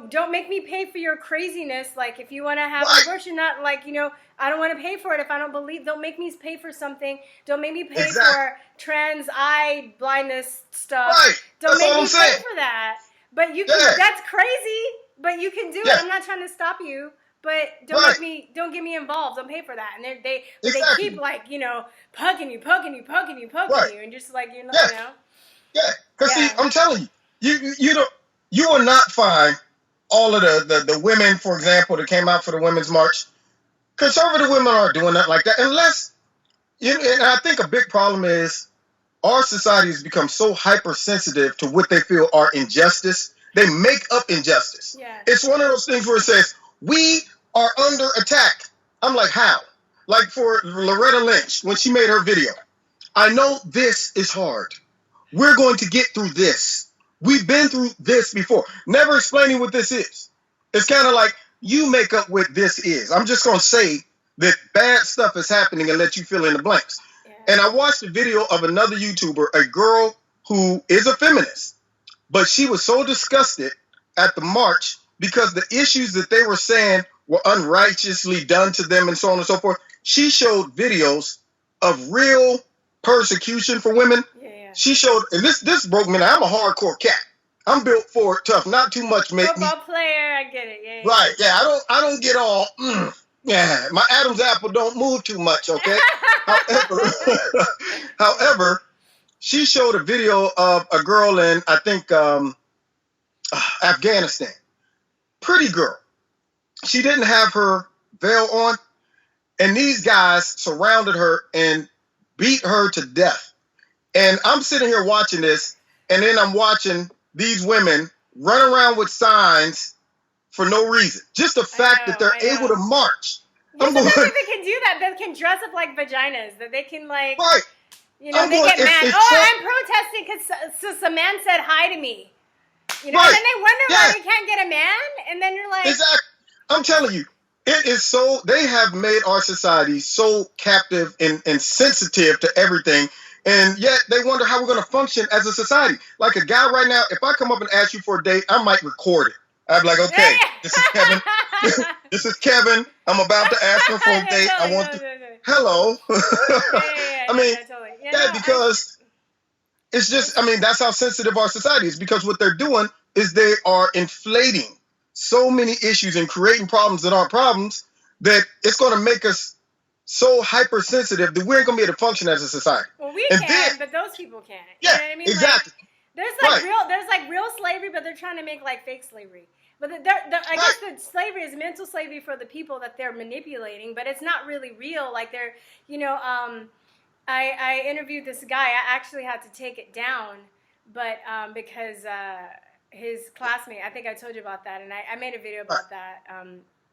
S1: don't make me pay for your craziness. Like, if you want to have an abortion, not I don't want to pay for it if I don't believe. Don't make me pay for something. Don't make me pay for trans eye blindness stuff. Don't make me pay for that. But you can, that's crazy, but you can do it. I'm not trying to stop you. but don't get me involved. Don't pay for that. And they keep like, poking you, and just like,
S2: Yeah, because see, I'm telling you, you will not find all of the women, for example, that came out for the Women's March. Conservative women aren't doing that like that, unless, and I think a big problem is our society has become so hypersensitive to what they feel are injustice. They make up injustice.
S1: Yeah.
S2: It's one of those things where it says, we are under attack. I'm like, how? Like for Loretta Lynch, when she made her video, I know this is hard. We're going to get through this. We've been through this before. Never explaining what this is. It's kind of like, you make up what this is. I'm just going to say that bad stuff is happening and let you fill in the blanks. Yeah. And I watched a video of another YouTuber, a girl who is a feminist, but she was so disgusted at the march because the issues that they were saying were unrighteously done to them and so on and so forth. She showed videos of real persecution for women. Yeah. She showed, and this broke me. I'm a hardcore cat. I'm built for it, tough. Not too much make
S1: football player. I get it. Yeah.
S2: Right. Yeah. I don't get all. Yeah. My Adam's apple don't move too much. Okay. However, she showed a video of a girl in, I think, Afghanistan. Pretty girl. She didn't have her veil on, and these guys surrounded her and beat her to death. And I'm sitting here watching this, and then I'm watching these women run around with signs for no reason. Just the fact that they're able to march.
S1: Yes, I think they can do that. They can dress up like vaginas. That they can like,
S2: right.
S1: They get mad. I'm protesting because some man said hi to me. Right. And then they wonder why they can't get a man. And then you're like,
S2: exactly. I'm telling you, it is so. They have made our society so captive and sensitive to everything. And yet they wonder how we're going to function as a society. Like a guy right now, if I come up and ask you for a date, I might record it. I'd be like, okay, this is Kevin. This is Kevin. I'm about to ask him for a date. I want to. Hello. I mean, because it's just, that's how sensitive our society is, because what they're doing is they are inflating so many issues and creating problems that aren't problems that it's going to make us so hypersensitive that we ain't gonna be able to function as a society.
S1: Well, we can, but those people can't.
S2: Yeah,
S1: you know what I mean?
S2: Exactly.
S1: Like, there's real slavery, but they're trying to make like fake slavery. But I guess the slavery is mental slavery for the people that they're manipulating, but it's not really real. Like they're, I interviewed this guy. I actually had to take it down, but because his classmate, I think I told you about that, and I made a video about that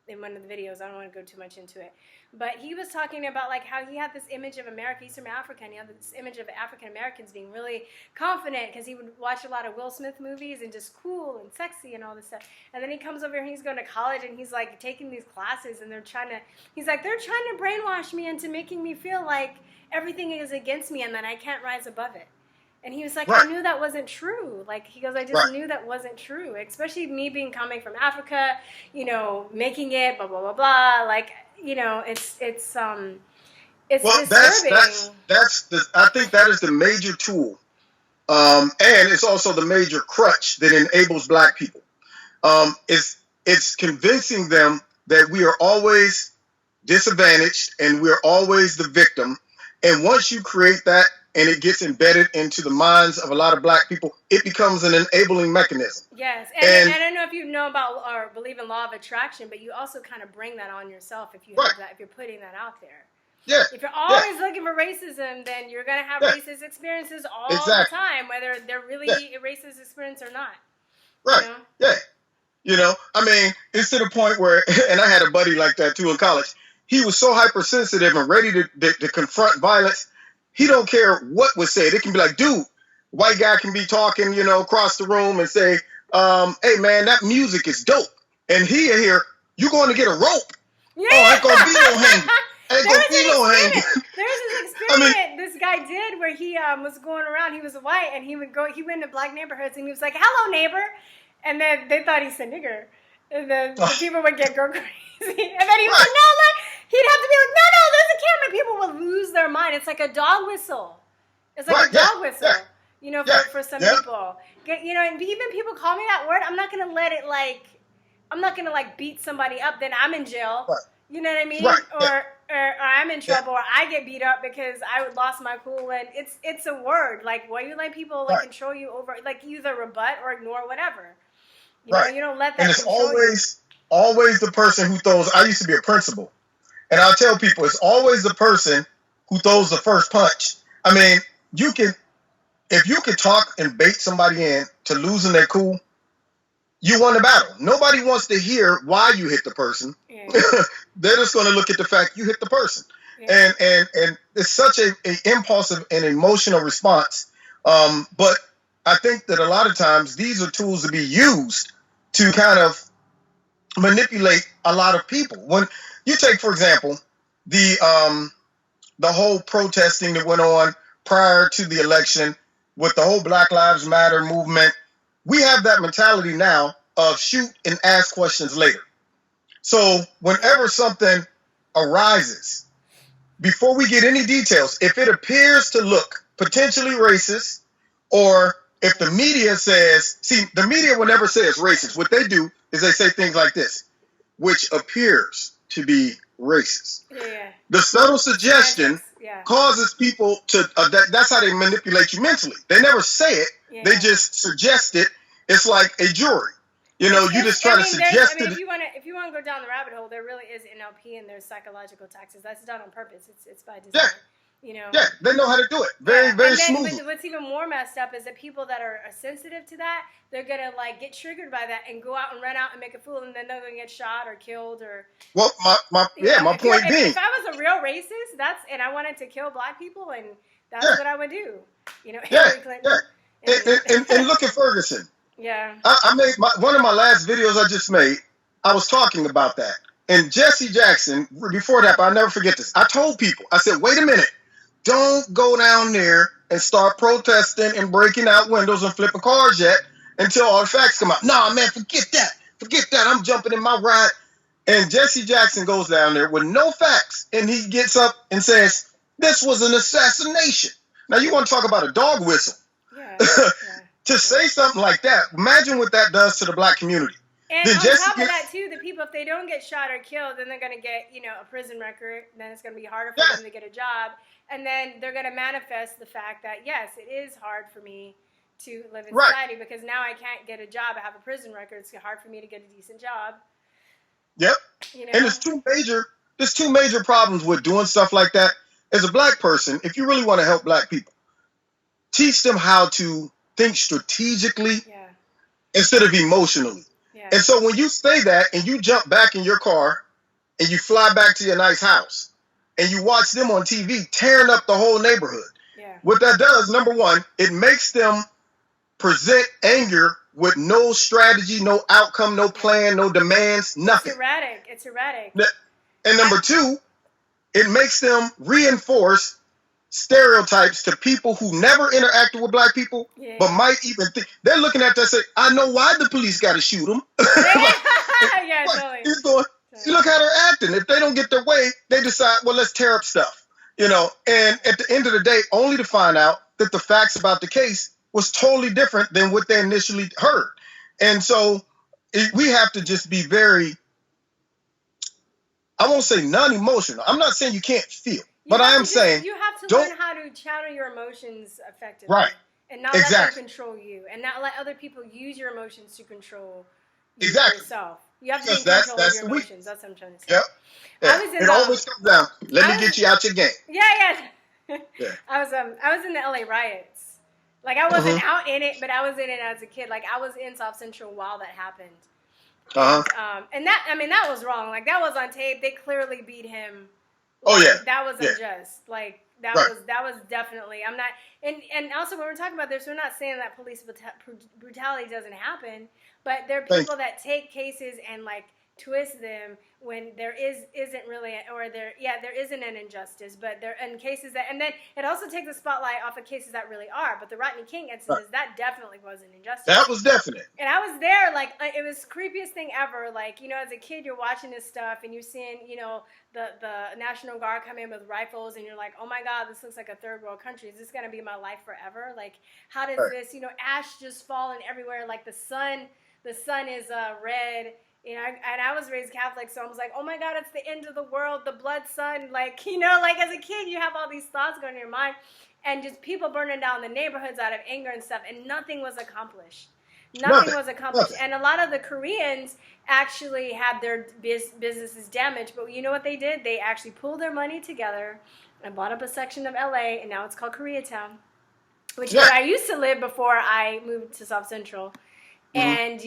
S1: in one of the videos. I don't want to go too much into it. But he was talking about like how he had this image of America, he's from Africa, and he had this image of African Americans being really confident because he would watch a lot of Will Smith movies and just cool and sexy and all this stuff. And then he comes over here and he's going to college and he's like taking these classes and they're trying to brainwash me into making me feel like everything is against me and that I can't rise above it. And he was like, I knew that wasn't true. Like, he goes, I just knew that wasn't true. Especially me coming from Africa, making it, blah, blah, blah, blah. Like, it's disturbing.
S2: I think that is the major tool. And it's also the major crutch that enables black people. It's convincing them that we are always disadvantaged and we're always the victim. And once you create that, and it gets embedded into the minds of a lot of black people, it becomes an enabling mechanism.
S1: Yes, and I don't know if you know about or believe in law of attraction, but you also kind of bring that on yourself if you have that, if you're putting that out there.
S2: Yeah.
S1: If you're always looking for racism, then you're going to have racist experiences all the time, whether they're really a racist experience or not.
S2: Right, yeah. It's to the point where, and I had a buddy like that too in college, he was so hypersensitive and ready to confront violence. He don't care what was said. It can be like, dude, white guy can be talking, across the room and say, hey, man, that music is dope. And he here, you going to get a rope.
S1: Yeah.
S2: Oh, ain't going to be no hanging. Ain't going to be no hanging.
S1: There's this experiment this guy did where he was going around. He was white, and he went to black neighborhoods, and he was like, hello, neighbor. And then they thought he said nigger. And then the people would go crazy. And then he was like, no, he'd have to be like, no, there's a camera. People would lose their mind. It's like a dog whistle. It's like a dog whistle, for some people. And even people call me that word. I'm not going to let it I'm not gonna like beat somebody up, then I'm in jail.
S2: Right.
S1: You know what I mean?
S2: Right.
S1: Or I'm in trouble, or I get beat up because I lost my cool. And it's a word. Like, why you let people like control you over, like either rebut or ignore whatever. You know, you don't let that.
S2: And it's always the person who throws. I used to be a principal, and I'll tell people it's always the person who throws the first punch. I mean, if you can talk and bait somebody in to losing their cool, you won the battle. Nobody wants to hear why you hit the person. Yeah. They're just going to look at the fact you hit the person. Yeah. And it's such a impulsive and emotional response. But I think that a lot of times these are tools to be used to kind of manipulate a lot of people. When you take, for example, the whole protesting that went on prior to the election with the whole Black Lives Matter movement, we have that mentality now of shoot and ask questions later. So whenever something arises, before we get any details, if it appears to look potentially racist, or if the media says, see, the media will never say it's racist. What they do is they say things like this, which appears to be racist. Yeah. The subtle suggestion causes people to, that's how they manipulate you mentally. They never say it. Yeah. They just suggest it. It's like a jury. You know, you just try to suggest it.
S1: If you want to go down the rabbit hole, there really is NLP and there's psychological taxes. That's done on purpose. It's by design. Yeah. You know.
S2: Yeah, they know how to do it. Very smoothly.
S1: But what's even more messed up is that people that are sensitive to that, they're gonna like get triggered by that and go out and run out and make a fool, and then they're gonna get shot or killed or.
S2: Well, my point being,
S1: if I was a real racist, and I wanted to kill black people, and that's what I would do. You know, Hillary Clinton.
S2: Yeah. And look at Ferguson.
S1: Yeah.
S2: I made one of my last videos I just made. I was talking about that, and Jesse Jackson. Before that, but I'll never forget this. I told people, I said, wait a minute. Don't go down there and start protesting and breaking out windows and flipping cars yet until all the facts come out. Nah, man, forget that. Forget that. I'm jumping in my ride. And Jesse Jackson goes down there with no facts, and he gets up and says, this was an assassination. Now, you want to talk about a dog whistle. Yeah. To say something like that, imagine what that does to the black community.
S1: And on top of that, too, the people, if they don't get shot or killed, then they're going to get, a prison record. Then it's going to be harder for them to get a job. And then they're going to manifest the fact that, yes, it is hard for me to live in society because now I can't get a job. I have a prison record. It's hard for me to get a decent job.
S2: Yep. And there's two major problems with doing stuff like that. As a black person, if you really want to help black people, teach them how to think strategically instead of emotionally. Yeah. And so when you say that and you jump back in your car and you fly back to your nice house and you watch them on TV tearing up the whole neighborhood, what that does, number one, it makes them present anger with no strategy, no outcome, no plan, no demands, nothing.
S1: It's erratic.
S2: And number two, it makes them reinforce stereotypes to people who never interacted with black people, but might even think they're looking at that and say, I know why the police got to shoot them.
S1: Totally.
S2: He's going, you look how they're acting. If they don't get their way, they decide, well, let's tear up stuff. And at the end of the day, only to find out that the facts about the case was totally different than what they initially heard. And so we have to just be very, I won't say non-emotional. I'm not saying you can't feel. But I am saying
S1: you have to learn how to channel your emotions effectively, and not let them control you, and not let other people use your emotions to control yourself. You have to be in control of your emotions. That's what I'm trying to say.
S2: Yep. It always comes down. Let me get you out your game.
S1: Yeah. I was in the LA riots. Like I wasn't out in it, but I was in it as a kid. Like I was in South Central while that happened. And that was wrong. Like that was on tape. They clearly beat him. That was unjust. Like that was definitely. I'm not. And also when we're talking about this, we're not saying that police brutality doesn't happen, but there are people that take cases and like twist them when there isn't really, or there isn't an injustice, but there in cases that, and then it also takes the spotlight off of cases that really are. But the Rodney King incident, that definitely was an injustice.
S2: That was definite.
S1: And I was there, like it was the creepiest thing ever. Like as a kid, you're watching this stuff and you're seeing, the National Guard come in with rifles, and you're like, oh my God, this looks like a third world country. Is this gonna be my life forever? Like, how does this, ash just falling everywhere? Like the sun is red. And I was raised Catholic, so I was like, oh my God, it's the end of the world, the blood sun. Like, like as a kid, you have all these thoughts going in your mind, and just people burning down the neighborhoods out of anger and stuff, and nothing was accomplished. Nothing was accomplished. And a lot of the Koreans actually had their businesses damaged, but you know what they did? They actually pulled their money together and bought up a section of LA, and now it's called Koreatown, which is where I used to live before I moved to South Central. And,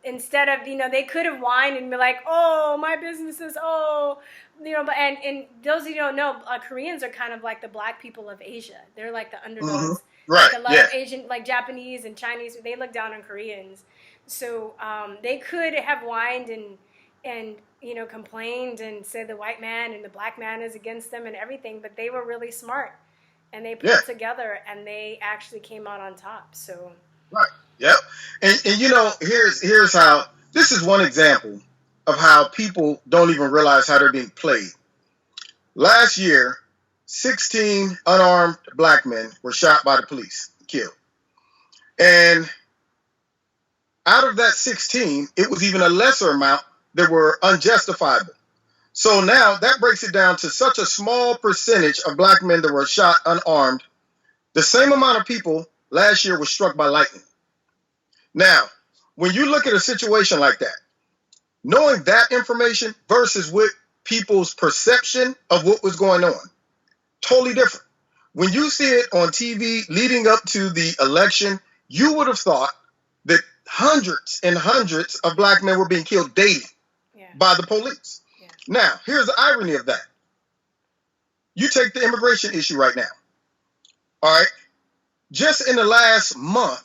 S1: instead of, they could have whined and be like, oh, my businesses, but and those of you who don't know, Koreans are kind of like the black people of Asia. They're like the underdogs.
S2: Right.
S1: Like a lot of Asian, like Japanese and Chinese, they look down on Koreans. So they could have whined and complained and said the white man and the black man is against them and everything, but they were really smart. And they pulled together and they actually came out on top. So.
S2: Right. Yep. And here's how, this is one example of how people don't even realize how they're being played. Last year, 16 unarmed black men were shot by the police, killed. And out of that 16, it was even a lesser amount that were unjustifiable. So now that breaks it down to such a small percentage of black men that were shot unarmed. The same amount of people last year were struck by lightning. Now, when you look at a situation like that, knowing that information versus what people's perception of what was going on, totally different. When you see it on TV leading up to the election, you would have thought that hundreds and hundreds of black men were being killed daily by the police. Yeah. Now, here's the irony of that. You take the immigration issue right now. All right. Just in the last month,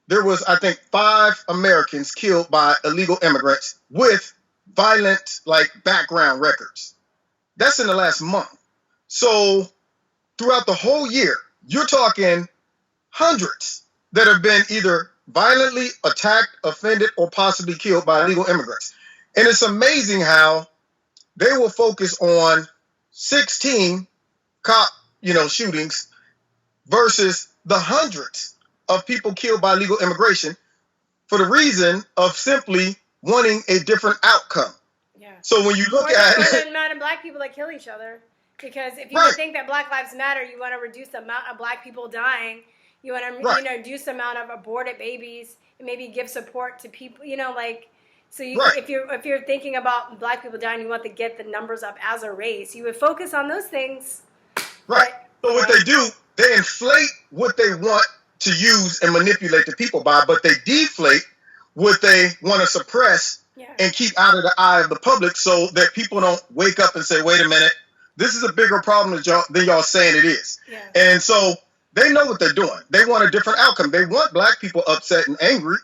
S2: there was, I think, 5 Americans killed by illegal immigrants with violent, background records. That's in the last month. So throughout the whole year, you're talking hundreds that have been either violently attacked, offended, or possibly killed by illegal immigrants. And it's amazing how they will focus on 16 cop, shootings versus the hundreds of people killed by illegal immigration for the reason of simply wanting a different outcome. Yeah. So when you look at
S1: the amount of black people that kill each other, because if you think that Black Lives Matter, you want to reduce the amount of black people dying, you want to reduce the amount of aborted babies, and maybe give support to people, so if you're thinking about black people dying, you want to get the numbers up as a race, you would focus on those things.
S2: Right. But what they do, they inflate what they want to use and manipulate the people by, but they deflate what they want to suppress and keep out of the eye of the public so that people don't wake up and say, wait a minute, this is a bigger problem than y'all saying it is. Yeah. And so they know what they're doing. They want a different outcome. They want black people upset and angry,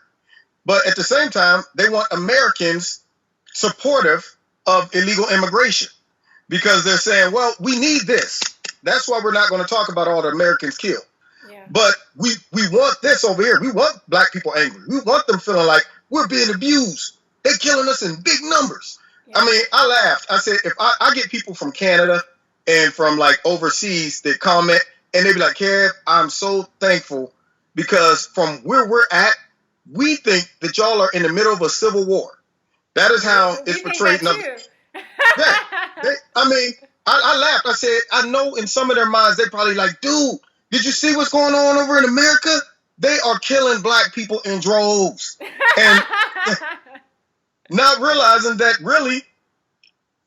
S2: but at the same time, they want Americans supportive of illegal immigration because they're saying, well, we need this. That's why we're not going to talk about all the Americans killed. But we want this over here. We want black people angry. We want them feeling like we're being abused. They're killing us in big numbers. Yeah. I mean, I laughed. I said, if I get people from Canada and from overseas that comment and they be like, Kev, I'm so thankful because from where we're at, we think that y'all are in the middle of a civil war. That is how it's portrayed. I laughed. I said, I know in some of their minds, they probably like, dude, did you see what's going on over in America? They are killing black people in droves. And not realizing that really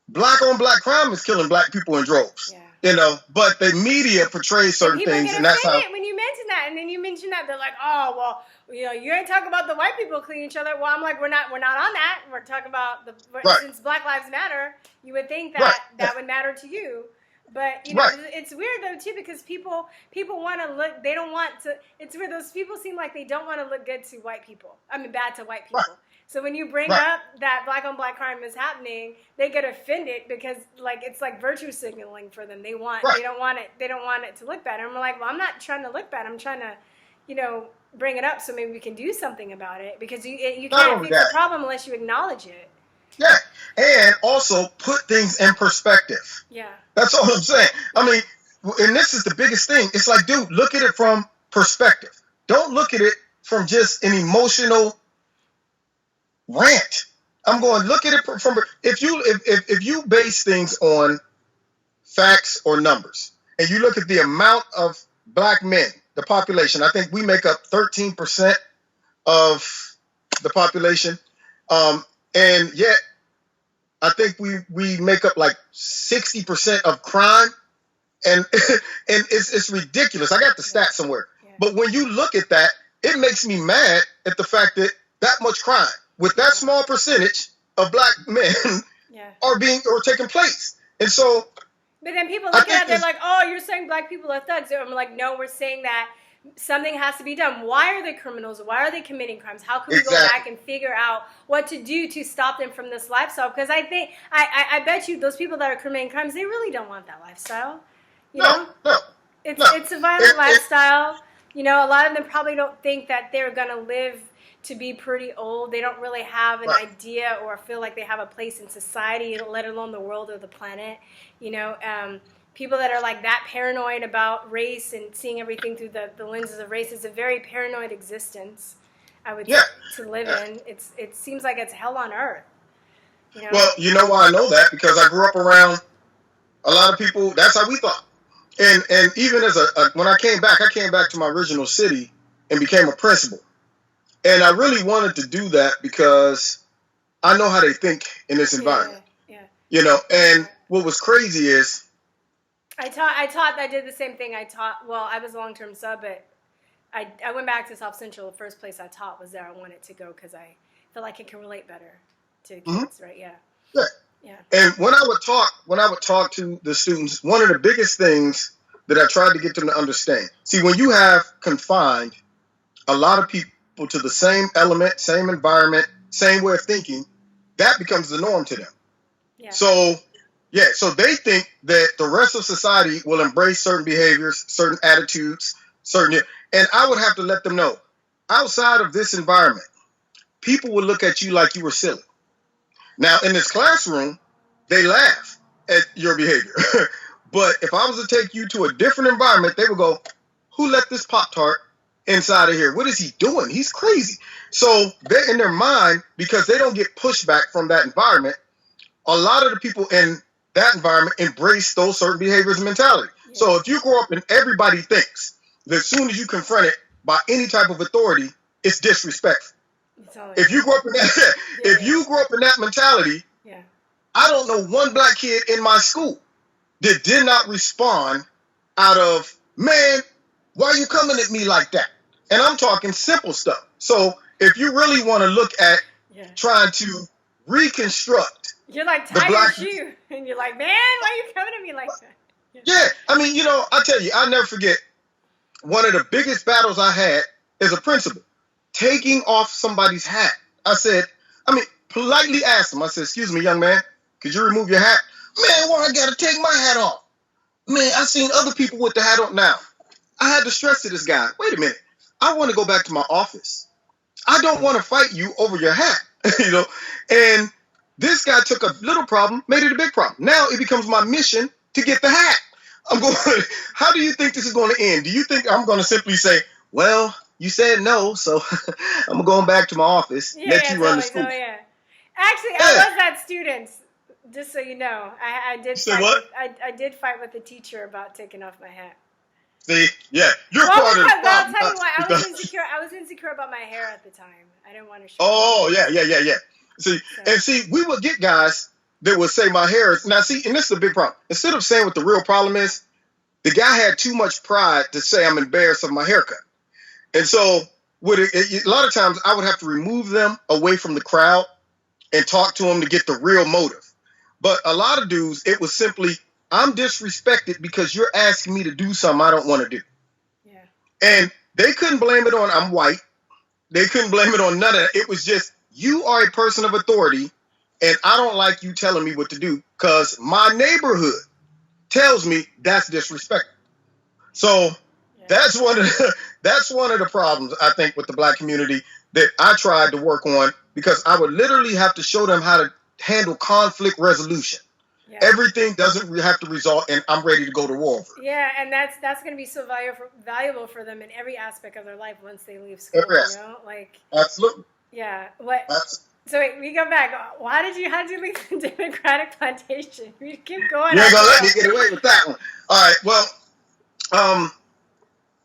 S2: black on black crime is killing black people in droves. Yeah. But the media portrays certain things. And that's how. When you mention that, and then you mention that, they're like, oh, well, you ain't talking about the white people killing each other. Well, I'm like, we're not on that. We're talking about since Black Lives Matter, you would think that would matter to you. But, it's weird, though, too, because people want to look, they don't want to, it's weird, those people seem like they don't want to look good to white people. bad to white people. Right. So when you bring up that black on black crime is happening, they get offended because, it's like virtue signaling for them. They don't want it to look bad. And we're like, well, I'm not trying to look bad. I'm trying to, bring it up so maybe we can do something about it because you can't fix the problem unless you acknowledge it. Yeah, and also put things in perspective. Yeah. That's all I'm saying. I mean, and this is the biggest thing. It's like, dude, look at it from perspective. Don't look at it from just an emotional rant. I'm going, look at it from, if you base things on facts or numbers, and you look at the amount of black men, the population, I think we make up 13% of the population. And yet I think we make up like 60% of crime. And and it's ridiculous. I got the stats somewhere.
S1: Yeah.
S2: But when you look at that, it makes me mad at the fact that much crime with that small percentage of black men are taking place. And so,
S1: but then people look at it, they're like, oh, you're saying black people are thugs. And I'm like, no, we're saying that something has to be done. Why are they criminals? Why are they committing crimes? How can we go back and figure out what to do to stop them from this lifestyle? Because I think, I bet you those people that are committing crimes, they really don't want that lifestyle. You know? It's a violent lifestyle. You know, a lot of them probably don't think that they're going to live to be pretty old. They don't really have an idea or feel like they have a place in society, let alone the world or the planet. You know, people that are like that paranoid about race and seeing everything through the lenses of race is a very paranoid existence, I would say, to live in. It seems like it's hell on earth. You know?
S2: Well, you know why I know that? Because I grew up around a lot of people. That's how we thought. And even as when I came back to my original city and became a principal. And I really wanted to do that because I know how they think in this environment.
S1: Yeah.
S2: You know, and what was crazy is
S1: I did the same thing. I was a long-term sub, but I went back to South Central. The first place I taught was there. I wanted to go because I feel like I can relate better to kids, right? Yeah. And when I would talk to the students, one of the biggest things that I tried to get them to understand. See, when you have confined a lot of people to the same element, same environment, same way of thinking, that becomes the norm to them. Yeah. So they think that the rest of society will embrace certain behaviors, certain attitudes, and I would have to let them know, outside of this environment, people would look at you like you were silly. Now, in this classroom, they laugh at your behavior. But if I was to take you to a different environment, they would go, who let this Pop-Tart inside of here? What is he doing? He's crazy. So they're in their mind, because they don't get pushback from that environment, a lot of the people in that environment embrace those certain behaviors and mentality. Yeah. So if you grow up and everybody thinks that as soon as you confront it by any type of authority, it's disrespectful. If you grew up in that, if you grew up in that mentality, I don't know one black kid in my school that did not respond out of, man, why are you coming at me like that? And I'm talking simple stuff. So if you really want to look at trying to reconstruct, you're like tie your shoe, and you're like, man, why are you coming at me like that?
S2: Yeah, I mean, you know, I tell you, I'll never forget one of the biggest battles I had as a principal, taking off somebody's hat. Politely asked him. I said, excuse me, young man, could you remove your hat? Man, why I gotta take my hat off? Man, I seen other people with the hat on. Now, I had to stress to this guy, wait a minute, I want to go back to my office. I don't want to fight you over your hat, you know? And this guy took a little problem, made it a big problem. Now it becomes my mission to get the hat. I'm going, how do you think this is going to end? Do you think I'm going to simply say, well, you said no, so I'm going back to my office, let you run the school.
S1: Actually, I was that student, just so you know. I did fight.
S2: What?
S1: I did fight with the teacher about taking off my hat.
S2: See, you're part of the problem.
S1: I'll tell you why. I was insecure about my hair at the time. I didn't want to show.
S2: Oh, yeah. See, we would get guys that would say my hair is, now see, and this is a big problem. Instead of saying what the real problem is, the guy had too much pride to say I'm embarrassed of my haircut. And so a lot of times I would have to remove them away from the crowd and talk to them to get the real motive. But a lot of dudes, it was simply, I'm disrespected because you're asking me to do something I don't want to do. Yeah. And they couldn't blame it on I'm white. They couldn't blame it on none of that. It was just, you are a person of authority, and I don't like you telling me what to do because my neighborhood tells me that's disrespectful. So that's one of the problems, I think, with the black community that I tried to work on, because I would literally have to show them how to handle conflict resolution. Yeah. Everything doesn't have to result in I'm ready to go to war.
S1: Yeah, and that's going to be so valuable for them in every aspect of their life once they leave school. You know, like
S2: absolutely.
S1: Yeah. So wait, we go back. How did you leave the Democratic plantation? We keep going.
S2: You ain't gonna let me get away with that one. All right. Well,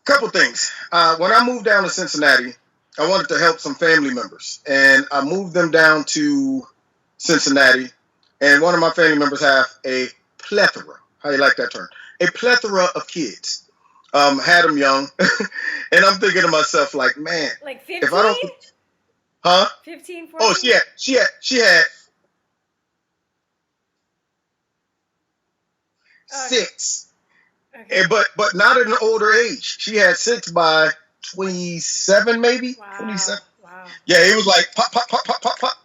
S2: couple things. When I moved down to Cincinnati, I wanted to help some family members, and I moved them down to Cincinnati. And one of my family members have a plethora. How you like that term? A plethora of kids. Had them young, and I'm thinking to myself, like, man,
S1: like 15?
S2: If I don't, huh?
S1: 15, 14?
S2: Oh, she had 6.
S1: Okay.
S2: But not at an older age. She had 6 by 27, maybe.
S1: Wow.
S2: 27.
S1: Wow.
S2: Yeah, it was like pop, pop, pop, pop, pop, pop.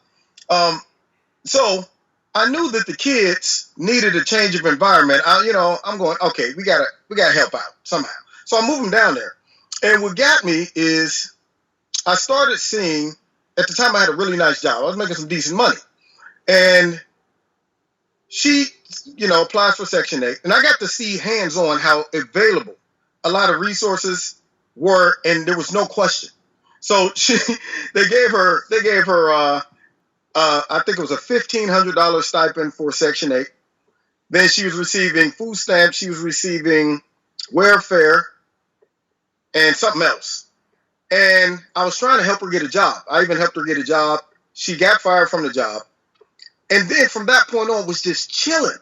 S2: So I knew that the kids needed a change of environment. I'm going, okay, we gotta help out somehow. So I moved them down there. And what got me is I started seeing, at the time I had a really nice job. I was making some decent money. And she, applies for Section 8. And I got to see hands-on how available a lot of resources were, and there was no question. So they gave her I think it was a $1,500 stipend for Section 8. Then she was receiving food stamps. She was receiving welfare and something else. And I was trying to help her get a job. I even helped her get a job. She got fired from the job. And then from that point on was just chilling.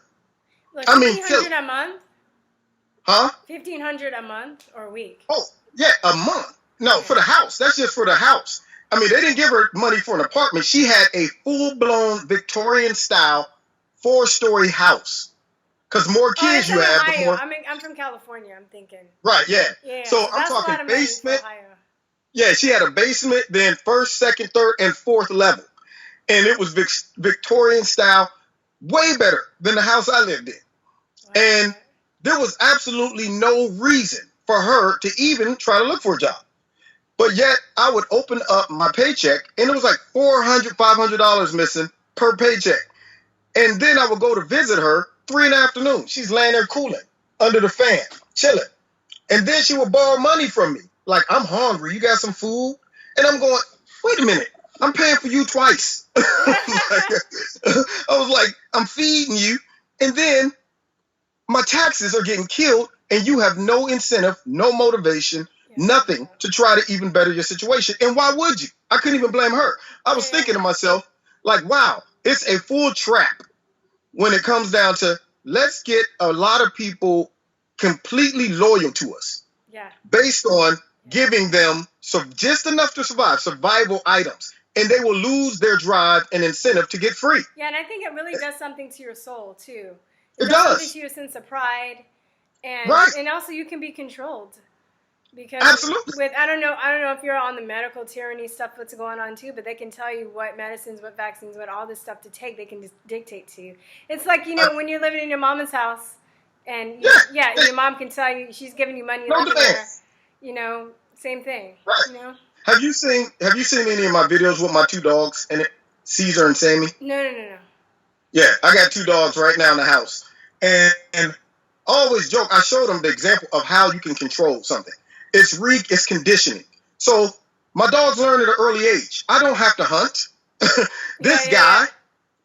S1: Like $1,500 a month?
S2: Huh?
S1: $1,500 a month or a week?
S2: Oh, yeah, a month. No, for the house. That's just for the house. I mean, they didn't give her money for an apartment. She had a full-blown Victorian-style 4-story house. Because more kids you have, the more...
S1: I'm from California, I'm thinking.
S2: Right, yeah.
S1: Yeah,
S2: so I'm talking basement.
S1: Ohio.
S2: Yeah, she had a basement, then first, second, third, and fourth level. And it was Victorian style, way better than the house I lived in. Wow. And there was absolutely no reason for her to even try to look for a job. But yet I would open up my paycheck and it was like $400, $500 missing per paycheck. And then I would go to visit her 3 in the afternoon. She's laying there cooling under the fan, chilling. And then she would borrow money from me. Like, I'm hungry. You got some food? And I'm going, wait a minute. I'm paying for you twice. I was like, I'm feeding you. And then my taxes are getting killed and you have no incentive, no motivation, nothing to try to even better your situation. And why would you? I couldn't even blame her. I was thinking to myself, like, wow, it's a full trap when it comes down to let's get a lot of people completely loyal to us.
S1: Yeah.
S2: Based on giving them just enough to survive, survival items. And they will lose their drive and incentive to get free.
S1: Yeah, and I think it really does something to your soul, too.
S2: It does.
S1: Something to your sense of pride. And,
S2: right.
S1: And also you can be controlled. Because
S2: absolutely.
S1: I don't know if you're on the medical tyranny stuff that's going on too, but they can tell you what medicines, what vaccines, what all this stuff to take. They can just dictate to you. It's like, when you're living in your mama's house and your mom can tell you she's giving you money living there. Same thing.
S2: Right. Have you seen any of my videos with my 2 dogs and Caesar and Sammy?
S1: No.
S2: Yeah, I got 2 dogs right now in the house. And I always joke, I showed them the example of how you can control something. It's conditioning. So my dogs learn at an early age. I don't have to hunt. This guy,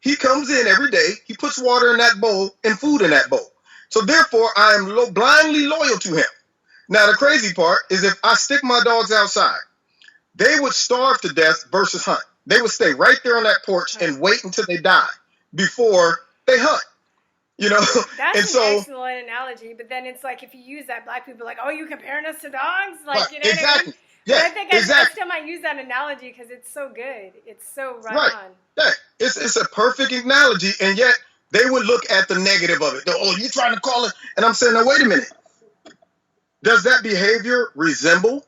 S2: he comes in every day. He puts water in that bowl and food in that bowl. So therefore, I am blindly loyal to him. Now, the crazy part is if I stick my dogs outside, they would starve to death versus hunt. They would stay right there on that porch and wait until they die before they hunt.
S1: That's an excellent analogy. But then it's like if you use that, black people are like, oh, you comparing us to dogs? Like,
S2: right.
S1: You know
S2: exactly.
S1: what I mean?
S2: Yeah,
S1: but I think I still might use that analogy because it's so good. It's so right on.
S2: Yeah, it's a perfect analogy, and yet they would look at the negative of it. Oh, you trying to call it? And I'm saying, now wait a minute. Does that behavior resemble,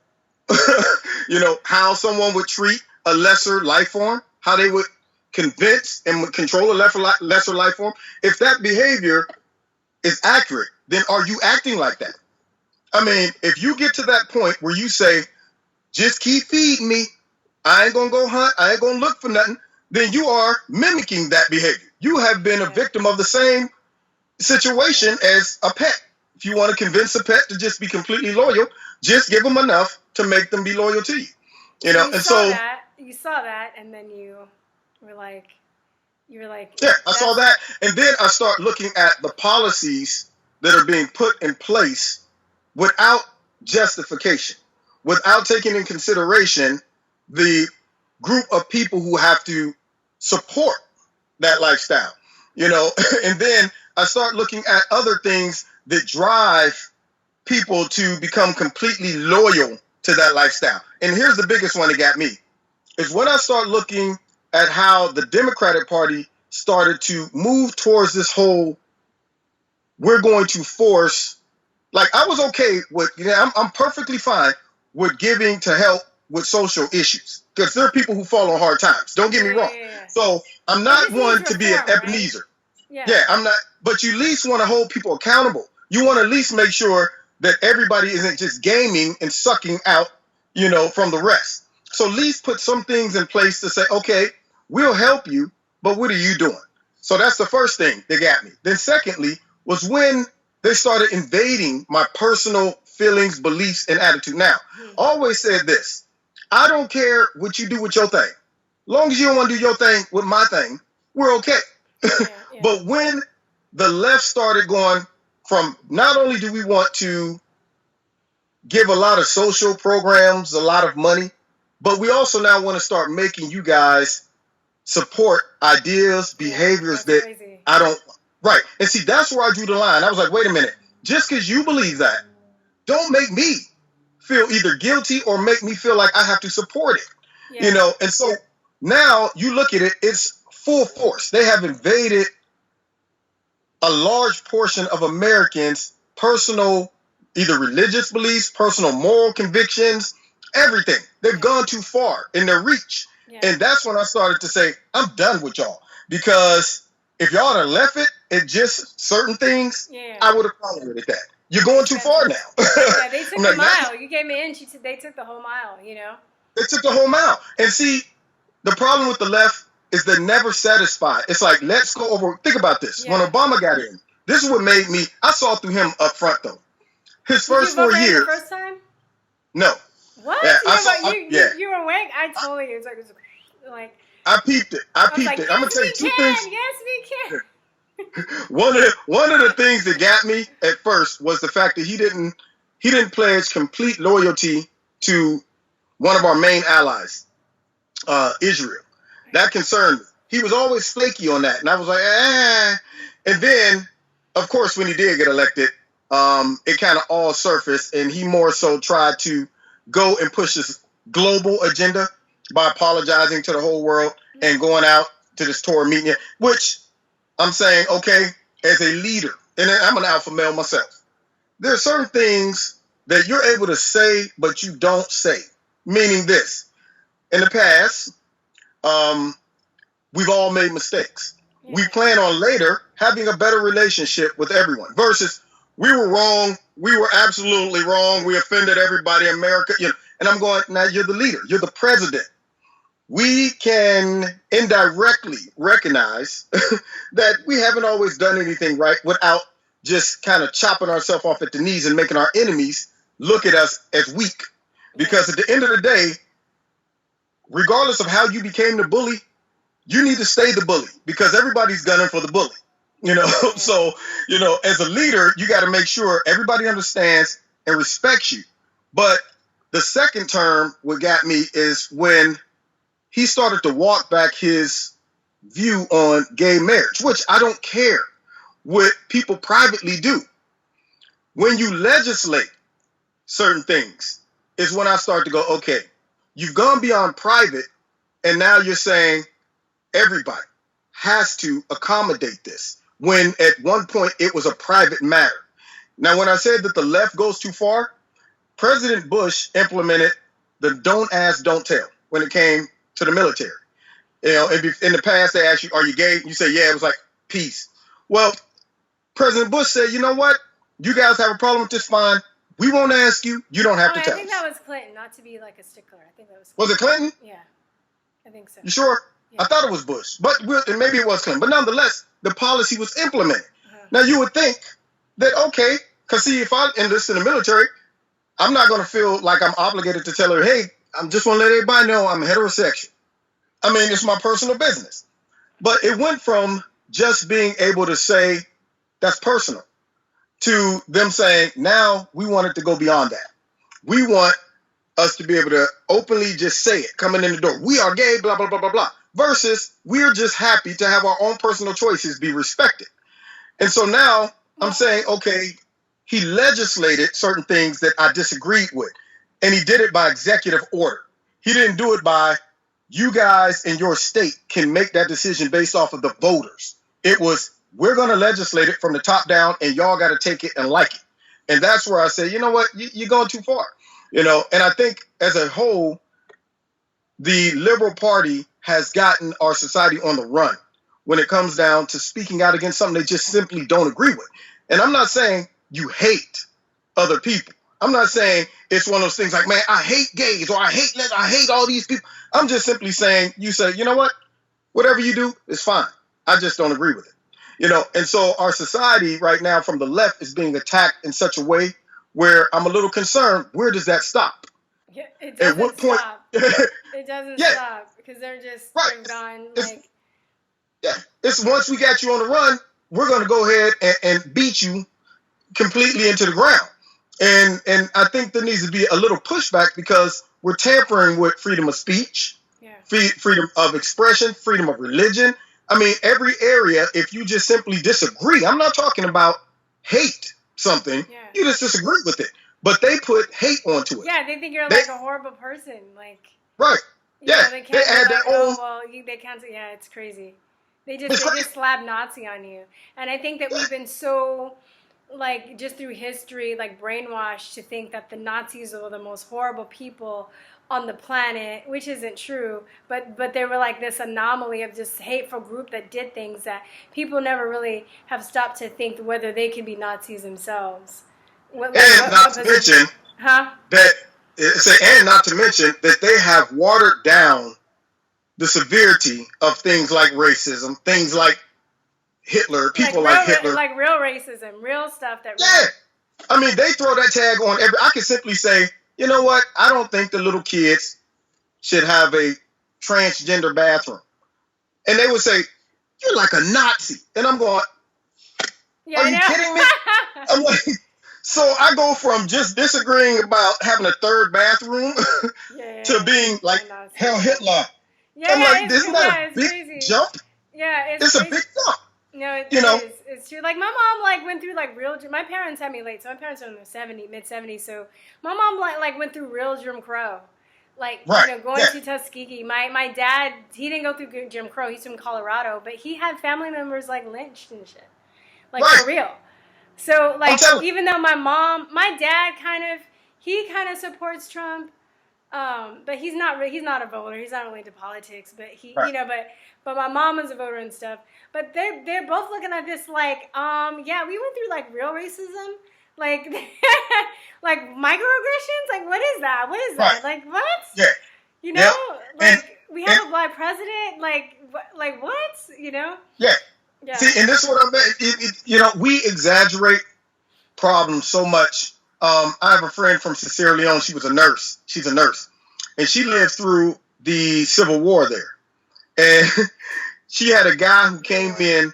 S2: how someone would treat a lesser life form? How they would convince and would control a lesser life form? If that behavior is accurate, then are you acting like that? I mean, if you get to that point where you say, just keep feeding me, I ain't gonna go hunt, I ain't gonna look for nothing, then you are mimicking that behavior. You have been a victim of the same situation as a pet. If you want to convince a pet to just be completely loyal, just give them enough to make them be loyal to you. You saw
S1: that, and then you were like, you were like,
S2: yeah, I saw that. And then I start looking at the policies that are being put in place without justification, without taking in consideration the group of people who have to support that lifestyle, and then I start looking at other things that drive people to become completely loyal to that lifestyle. And here's the biggest one that got me, is when I start looking at how the Democratic Party started to move towards this whole, we're going to force, like I was okay with, I'm perfectly fine with giving to help with social issues, because there are people who fall on hard times. Don't get me wrong.
S1: Yeah.
S2: So I'm not one to be an Ebenezer.
S1: Right?
S2: Yeah, I'm not. But you at least want to hold people accountable. You want to at least make sure that everybody isn't just gaming and sucking out, from the rest. So at least put some things in place to say, okay, we'll help you, but what are you doing? So that's the first thing that got me. Then secondly was when they started invading my personal feelings, beliefs, and attitude. Now, I always said this. I don't care what you do with your thing. Long as you don't want to do your thing with my thing, we're okay. Yeah. But when the left started going from, not only do we want to give a lot of social programs, a lot of money, but we also now want to start making you guys support ideas, behaviors that crazy. I don't, right. And see, that's where I drew the line. I was like, wait a minute, just because you believe that, don't make me feel either guilty or make me feel like I have to support it, And so now you look at it, it's full force. They have invaded a large portion of Americans' personal, either religious beliefs, personal moral convictions, everything. They've gone too far in their reach. Yeah. And that's when I started to say, I'm done with y'all. Because if y'all had left it at just certain things, I would have tolerated that. You're going too far now.
S1: Yeah, they took a mile. You gave me in, they took the whole mile,
S2: They took the whole mile. And see, the problem with the left is they're never satisfied. It's like, let's go over. Think about this. Yeah. When Obama got in, this is what made me, I saw through him up front, though. His first 4 years.
S1: The first time?
S2: No.
S1: What? Yeah, you were awake? I totally, it was like
S2: I peeped it. I'm going to tell you two things.
S1: Yes, we can.
S2: One of the things that got me at first was the fact that he didn't pledge complete loyalty to one of our main allies, Israel. That concerned me. He was always flaky on that, and I was like, And then, of course, when he did get elected, it kind of all surfaced, and he more so tried to go and push his global agenda by apologizing to the whole world and going out to this tour meeting, which I'm saying, okay, as a leader, and I'm an alpha male myself, there are certain things that you're able to say, but you don't say. Meaning this, in the past, we've all made mistakes. Yeah. We plan on later having a better relationship with everyone versus we were wrong. We were absolutely wrong. We offended everybody in America. And I'm going, now you're the leader. You're the president. We can indirectly recognize that we haven't always done anything right without just kind of chopping ourselves off at the knees and making our enemies look at us as weak. Because at the end of the day, regardless of how you became the bully, you need to stay the bully because everybody's gunning for the bully. So, as a leader, you got to make sure everybody understands and respects you. But the second term, what got me is when he started to walk back his view on gay marriage, which I don't care what people privately do. When you legislate certain things is when I start to go, okay, you've gone beyond private, and now you're saying everybody has to accommodate this, when at one point it was a private matter. Now, when I said that the left goes too far, President Bush implemented the don't ask, don't tell when it came to the military. In the past, they asked you, are you gay? You say, yeah. It was like, peace. Well, President Bush said, you know what? You guys have a problem with this, fine. We won't ask you. You don't have to tell us.
S1: I think that was Clinton, not to be like a stickler. I think that was
S2: Clinton. Was it Clinton?
S1: Yeah, I think so.
S2: You sure?
S1: Yeah.
S2: I thought it was Bush, but maybe it was Clinton. But nonetheless, the policy was implemented. Now, you would think that, okay, because see, if I enlist in the military, I'm not going to feel like I'm obligated to tell her, hey, I just want to let everybody know I'm heterosexual. I mean, it's my personal business. But it went from just being able to say that's personal to them saying, now we want it to go beyond that. We want us to be able to openly just say it coming in the door. We are gay, blah, blah, blah, blah, blah. Versus we're just happy to have our own personal choices be respected. And so now I'm saying, okay, he legislated certain things that I disagreed with. And he did it by executive order. He didn't do it by you guys in your state can make that decision based off of the voters. It was, we're going to legislate it from the top down and y'all got to take it and like it. And that's where I say, you know what, you're going too far. You know, and I think as a whole, the Liberal Party has gotten our society on the run when it comes down to speaking out against something they just simply don't agree with. And I'm not saying you hate other people. I'm not saying it's one of those things like, man, I hate gays or I hate all these people. I'm just simply saying, you say, you know what, whatever you do is fine. I just don't agree with it. You know, and so our society right now from the left is being attacked in such a way where I'm a little concerned, where does that stop?
S1: Yeah, it doesn't
S2: At what point?
S1: Stop. It doesn't stop because they're just gone.
S2: It's once we got you on the run, we're going to go ahead and beat you completely into the ground. And I think there needs to be a little pushback because we're tampering with freedom of speech, freedom of expression, freedom of religion. I mean, every area, if you just simply disagree, I'm not talking about hate something, you just disagree with it. But they put hate onto it.
S1: Yeah, they think you're like a horrible person. Like,
S2: right. Yeah,
S1: they
S2: add their own.
S1: They can't. Yeah, it's crazy. They just slap Nazi on you. And I think that we've been so, like, just through history, like, brainwashed to think that the Nazis were the most horrible people on the planet, which isn't true, but they were like this anomaly of just hateful group that did things that people never really have stopped to think whether they can be Nazis themselves.
S2: Not to mention that they have watered down the severity of things like racism, things like Hitler, people like Hitler.
S1: Like real racism, real stuff that...
S2: I mean, they throw that tag on I can simply say, you know what? I don't think the little kids should have a transgender bathroom. And they would say, you're like a Nazi. And I'm going, are you kidding me? I'm like... So I go from just disagreeing about having a third bathroom to being like, hell, Hitler. I'm like, isn't that a big jump?
S1: Yeah,
S2: it's a big jump.
S1: No, it is. It's true. Like, my mom, like, went through, like, real... My parents had me late, so my parents are in their mid-70s, so my mom, like, went through real Jim Crow. Like, going to Tuskegee. My dad, he didn't go through Jim Crow. He's from Colorado, but he had family members, like, lynched and shit. Like, for real. So, like, even though my dad kind of supports Trump, but he's not a voter. He's not really into politics, but but my mom is a voter and stuff. But they're both looking at this like, we went through like real racism, like like microaggressions. Like, what is that? What is that? Like, what?
S2: Yeah.
S1: You know, we have a black president. Like what? You know?
S2: Yeah. Yeah. See, and this is what I meant. We exaggerate problems so much. I have a friend from Sierra Leone. She was a nurse. She's a nurse. And she lived through the Civil War there. And she had a guy who came in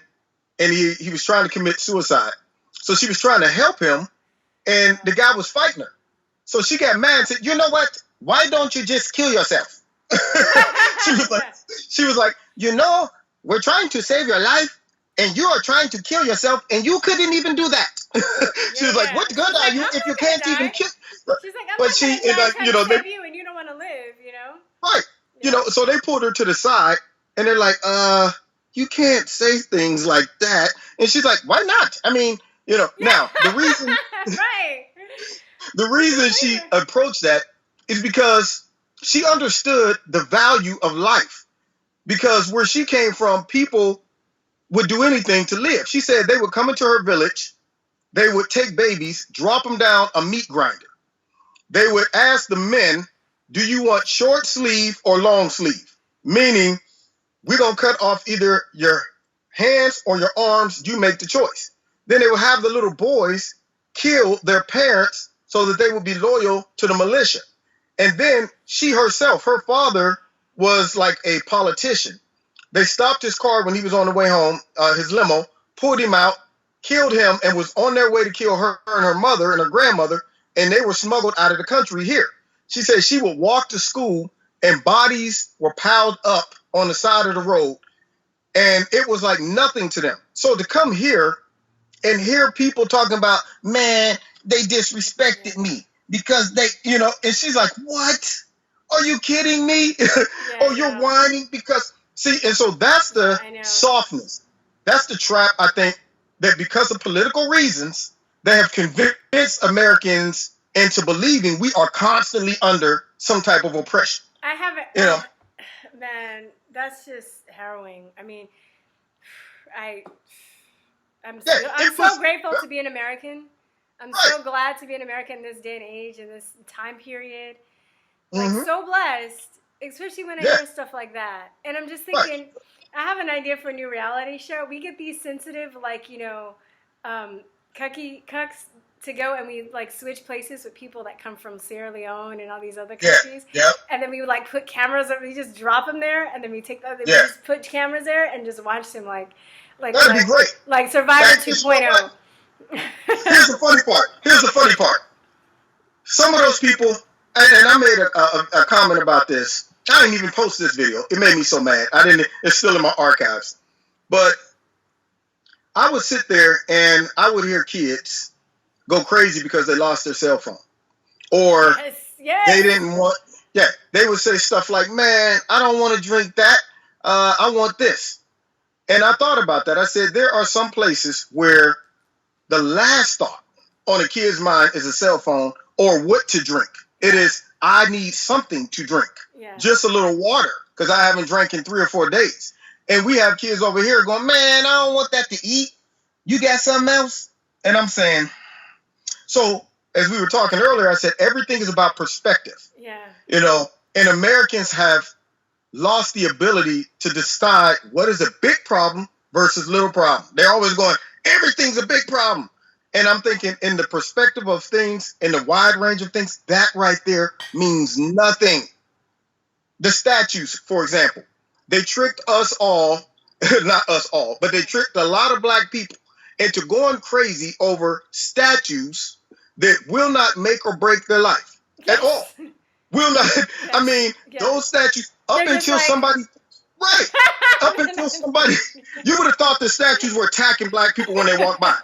S2: and he was trying to commit suicide. So she was trying to help him. And the guy was fighting her. So she got mad and said, you know what? Why don't you just kill yourself? She was like, we're trying to save your life. And you are trying to kill yourself, and you couldn't even do that. She was like, "What good are you if you can't even kill?"
S1: She's like, "I'm not going to save you, and you don't want to live, you know."
S2: Right. Yeah. So they pulled her to the side, and they're like, you can't say things like that." And she's like, "Why not? I mean, now the reason, the reason she approached that is because she understood the value of life. Because where she came from, people would do anything to live. She said they would come into her village, they would take babies, drop them down a meat grinder. They would ask the men, do you want short sleeve or long sleeve? Meaning, we're going to cut off either your hands or your arms, you make the choice. Then they would have the little boys kill their parents so that they would be loyal to the militia. And then she herself, her father was like a politician. They stopped his car when he was on the way home, his limo, pulled him out, killed him, and was on their way to kill her and her mother and her grandmother, and they were smuggled out of the country here. She said she would walk to school, and bodies were piled up on the side of the road, and it was like nothing to them. So to come here and hear people talking about, man, they disrespected me because they, and she's like, what? Are you kidding me? Oh, you're whining because, see, and so that's the softness. That's the trap, I think, that because of political reasons, they have convinced Americans into believing we are constantly under some type of oppression.
S1: I haven't, man, that's just harrowing. I mean, I'm so grateful to be an American. I'm so glad to be an American in this day and age, in this time period. Like, so blessed, especially when I hear stuff like that. And I'm just thinking, I have an idea for a new reality show. We get these sensitive, like, cucks to go, and we, like, switch places with people that come from Sierra Leone and all these other countries.
S2: Yeah.
S1: And then we would, like, put cameras, we just drop them there, and then we take we just put cameras there and just watch them, like
S2: that'd be great.
S1: Like Survivor 2.0.
S2: Here's the funny part. Some of those people, and I made a comment about this. I didn't even post this video. It made me so mad. It's still in my archives. But I would sit there and I would hear kids go crazy because they lost their cell phone. Or they didn't want, they would say stuff like, man, I don't want to drink that. I want this. And I thought about that. I said, there are some places where the last thought on a kid's mind is a cell phone or what to drink. It is, I need something to drink. Yeah. Just a little water, because I haven't drank in 3 or 4 days. And we have kids over here going, man, I don't want that to eat. You got something else? And I'm saying, so as we were talking earlier, I said, everything is about perspective.
S1: Yeah.
S2: And Americans have lost the ability to decide what is a big problem versus little problem. They're always going, everything's a big problem. And I'm thinking, in the perspective of things, in the wide range of things, that right there means nothing. The statues, for example, they tricked us all, not us all, but they tricked a lot of black people into going crazy over statues that will not make or break their life at all. Will not. I mean, those statues, up until somebody, up until somebody, you would have thought the statues were attacking black people when they walk by.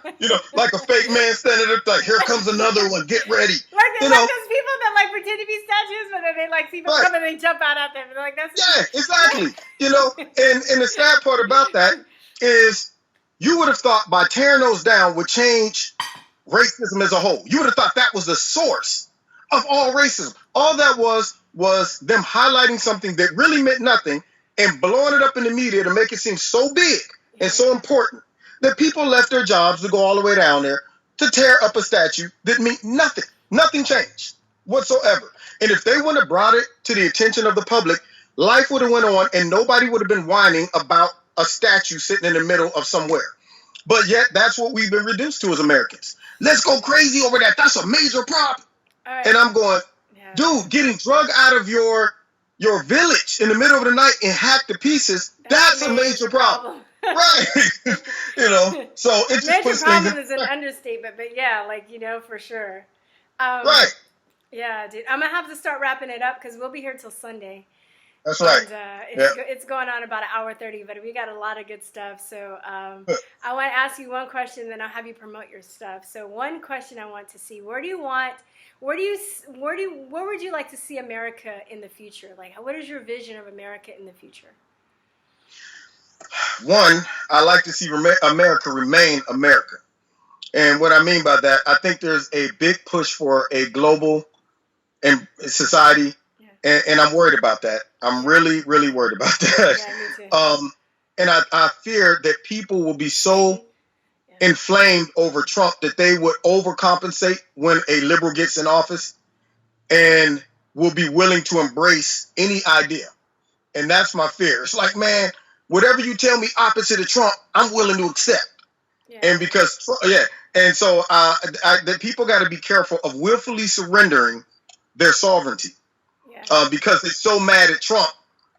S2: Like a fake man standing up, like, here comes another one, get ready.
S1: Like those people that, like, pretend to be statues, but then they, like, see people come and they jump out at them. They're like, that's
S2: exactly. And the sad part about that is you would have thought by tearing those down would change racism as a whole. You would have thought that was the source of all racism. All that was them highlighting something that really meant nothing and blowing it up in the media to make it seem so big and so important that people left their jobs to go all the way down there to tear up a statue that meant nothing. Nothing changed whatsoever. And if they wouldn't have brought it to the attention of the public, life would have went on and nobody would have been whining about a statue sitting in the middle of somewhere. But yet that's what we've been reduced to as Americans. Let's go crazy over that. That's a major problem. Right. And I'm going, dude, getting drug out of your village in the middle of the night and hacked to pieces, that's a major problem. Right. So it just
S1: major
S2: puts
S1: problem
S2: things
S1: is an understatement, but for sure.
S2: Right.
S1: Yeah, dude. I'm going to have to start wrapping it up because we'll be here till Sunday.
S2: That's right.
S1: And it's going on about 1:30, but we got a lot of good stuff. So I want to ask you one question, then I'll have you promote your stuff. So one question I want to see, where would you like to see America in the future? Like, what is your vision of America in the future?
S2: One, I like to see America remain America. And what I mean by that, I think there's a big push for a global society. And I'm worried about that. I'm really, really worried about that.
S1: Yeah, me too.
S2: And I fear that people will be so inflamed over Trump that they would overcompensate when a liberal gets in office and will be willing to embrace any idea. And that's my fear. It's like, man, whatever you tell me opposite of Trump, I'm willing to accept. Yeah. And because, and so the people got to be careful of willfully surrendering their sovereignty. Because they're so mad at Trump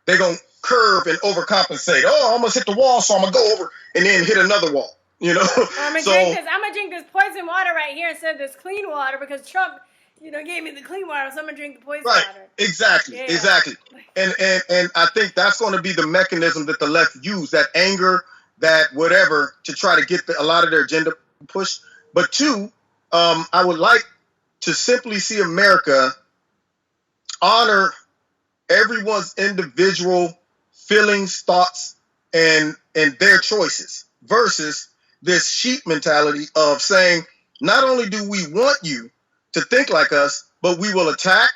S2: they're going to curve and overcompensate. Oh, I almost hit the wall, so I'm going to go over and then hit another wall. You know?
S1: I'm going to drink this poison water right here instead of this clean water because Trump, gave me the clean water, so I'm going to drink the poison water.
S2: Exactly. And I think that's going to be the mechanism that the left use, that anger, that whatever, to try to get a lot of their agenda pushed. But two, I would like to simply see America honor everyone's individual feelings, thoughts, and their choices versus this sheep mentality of saying, not only do we want you to think like us, but we will attack,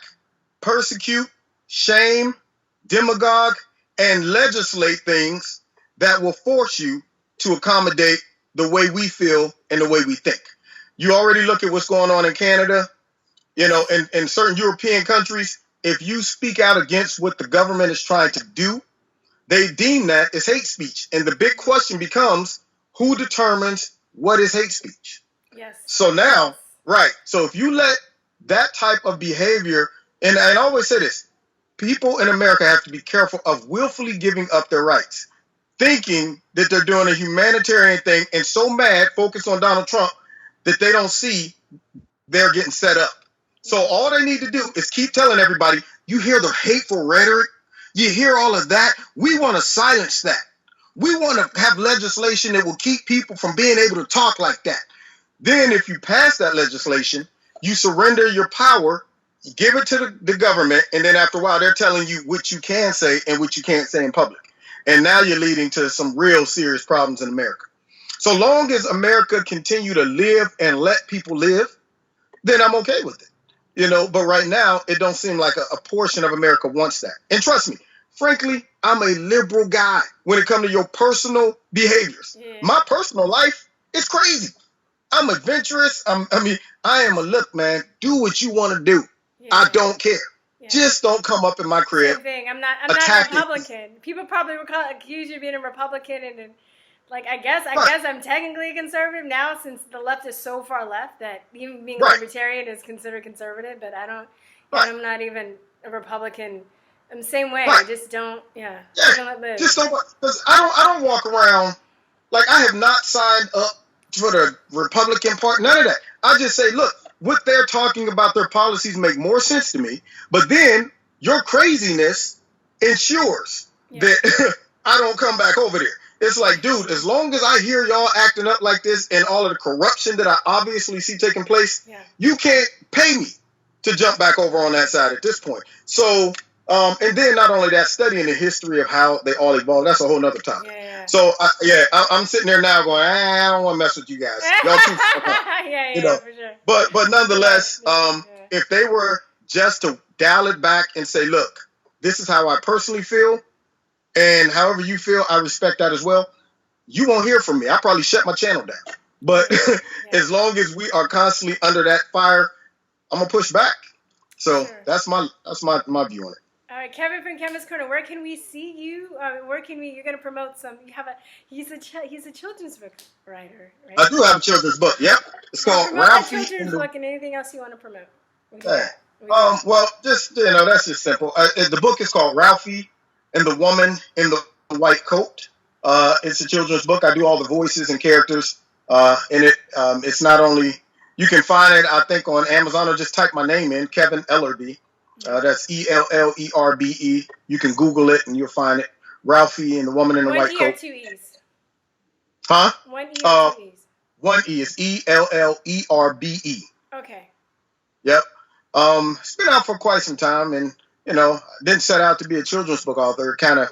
S2: persecute, shame, demagogue, and legislate things that will force you to accommodate the way we feel and the way we think. You already look at what's going on in Canada, in certain European countries. If you speak out against what the government is trying to do, they deem that as hate speech. And the big question becomes, who determines what is hate speech?
S1: Yes.
S2: So now, right. So if you let that type of behavior, and I always say this, people in America have to be careful of willfully giving up their rights, thinking that they're doing a humanitarian thing and so mad, focused on Donald Trump, that they don't see they're getting set up. So all they need to do is keep telling everybody, you hear the hateful rhetoric, you hear all of that. We want to silence that. We want to have legislation that will keep people from being able to talk like that. Then if you pass that legislation, you surrender your power, you give it to the government, and then after a while, they're telling you what you can say and what you can't say in public. And now you're leading to some real serious problems in America. So long as America continue to live and let people live, then I'm okay with it. But right now, it don't seem like a portion of America wants that. And trust me, frankly, I'm a liberal guy when it comes to your personal behaviors. Yeah. My personal life is crazy. I'm adventurous. I am look, man, do what you want to do. Yeah. I don't care. Yeah. Just don't come up in my crib.
S1: Same thing. I'm not a Republican. People probably accuse you of being a Republican, and I guess I'm technically a conservative now since the left is so far left that even being a libertarian is considered conservative. But I'm not even a Republican. I'm the same way. I just don't. Yeah. Don't live.
S2: Just don't. Because I don't walk around I have not signed up for the Republican Party. None of that. I just say, look, what they're talking about, their policies make more sense to me. But then your craziness ensures that I don't come back over there. It's like, dude, as long as I hear y'all acting up like this and all of the corruption that I obviously see taking place, you can't pay me to jump back over on that side at this point. So, and then not only that, studying the history of how they all evolved, that's a whole nother topic. Yeah. So, I'm sitting there now going, I don't want to mess with you guys. Y'all too
S1: for sure.
S2: But nonetheless, if they were just to dial it back and say, look, this is how I personally feel, and however you feel, I respect that as well. You won't hear from me. I'll probably shut my channel down. But as long as we are constantly under that fire, I'm gonna push back. So that's my view on it.
S1: All right, Kevin from Kevin's Corner. Where can we see you? You're gonna promote some? He's a children's book writer, right?
S2: I do have a children's book. Yep, it's called Ralphie.
S1: Children's book and anything else you want to promote?
S2: Well, just that's just simple. The book is called Ralphie and the Woman in the White Coat. It's a children's book. I do all the voices and characters in it. It's not only, you can find it, I think, on Amazon, or just type my name in, Kevin Ellerbe. That's Ellerbe. You can Google it and you'll find it. Ralphie and the Woman in the White Coat.
S1: 1 E or 2 E's?
S2: Huh?
S1: 1 E or 2 E's?
S2: 1 E is Ellerbe.
S1: Okay.
S2: Yep. It's been out for quite some time, and didn't set out to be a children's book author. It kind of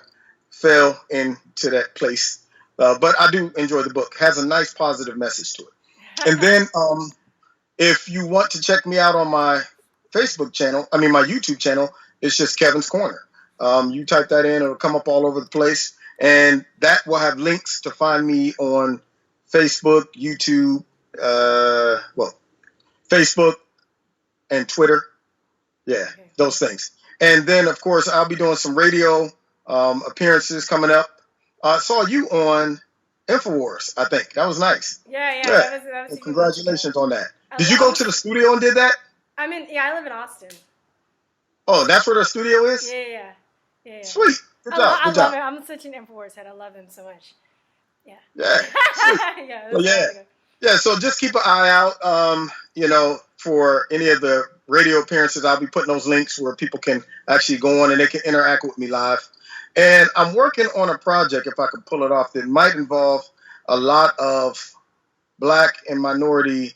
S2: fell into that place. But I do enjoy the book. It has a nice positive message to it. And then if you want to check me out on my Facebook channel, my YouTube channel, it's just Kevin's Corner. You type that in, it'll come up all over the place. And that will have links to find me on Facebook, YouTube, Facebook and Twitter. Yeah, those things. And then, of course, I'll be doing some radio appearances coming up. I saw you on InfoWars, I think. That was nice.
S1: Yeah. That was
S2: well, congratulations on that. Did you go to the studio and did that?
S1: I live in Austin.
S2: Oh, that's where the studio is?
S1: Yeah.
S2: Sweet. Good job.
S1: I love him. I'm such an Infowars head. I love him so much. Yeah.
S2: Yeah.
S1: Yeah.
S2: Well, yeah. So just keep an eye out. For any of the radio appearances, I'll be putting those links where people can actually go on and they can interact with me live. And I'm working on a project, if I can pull it off, that might involve a lot of Black and minority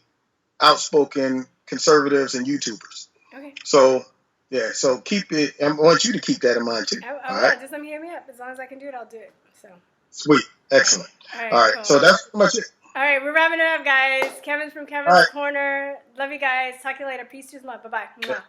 S2: outspoken conservatives and YouTubers.
S1: Okay.
S2: So, yeah, so keep it. I want you to keep that in mind, too.
S1: All right. Just let me hear me up. As long as I can do it, I'll do it. So.
S2: Sweet. Excellent.
S1: All right.
S2: Cool. So that's pretty much it.
S1: All right. We're wrapping it up, guys. Kevin's from Kevin's Corner. Love you guys. Talk to you later. Peace to love. Bye-bye.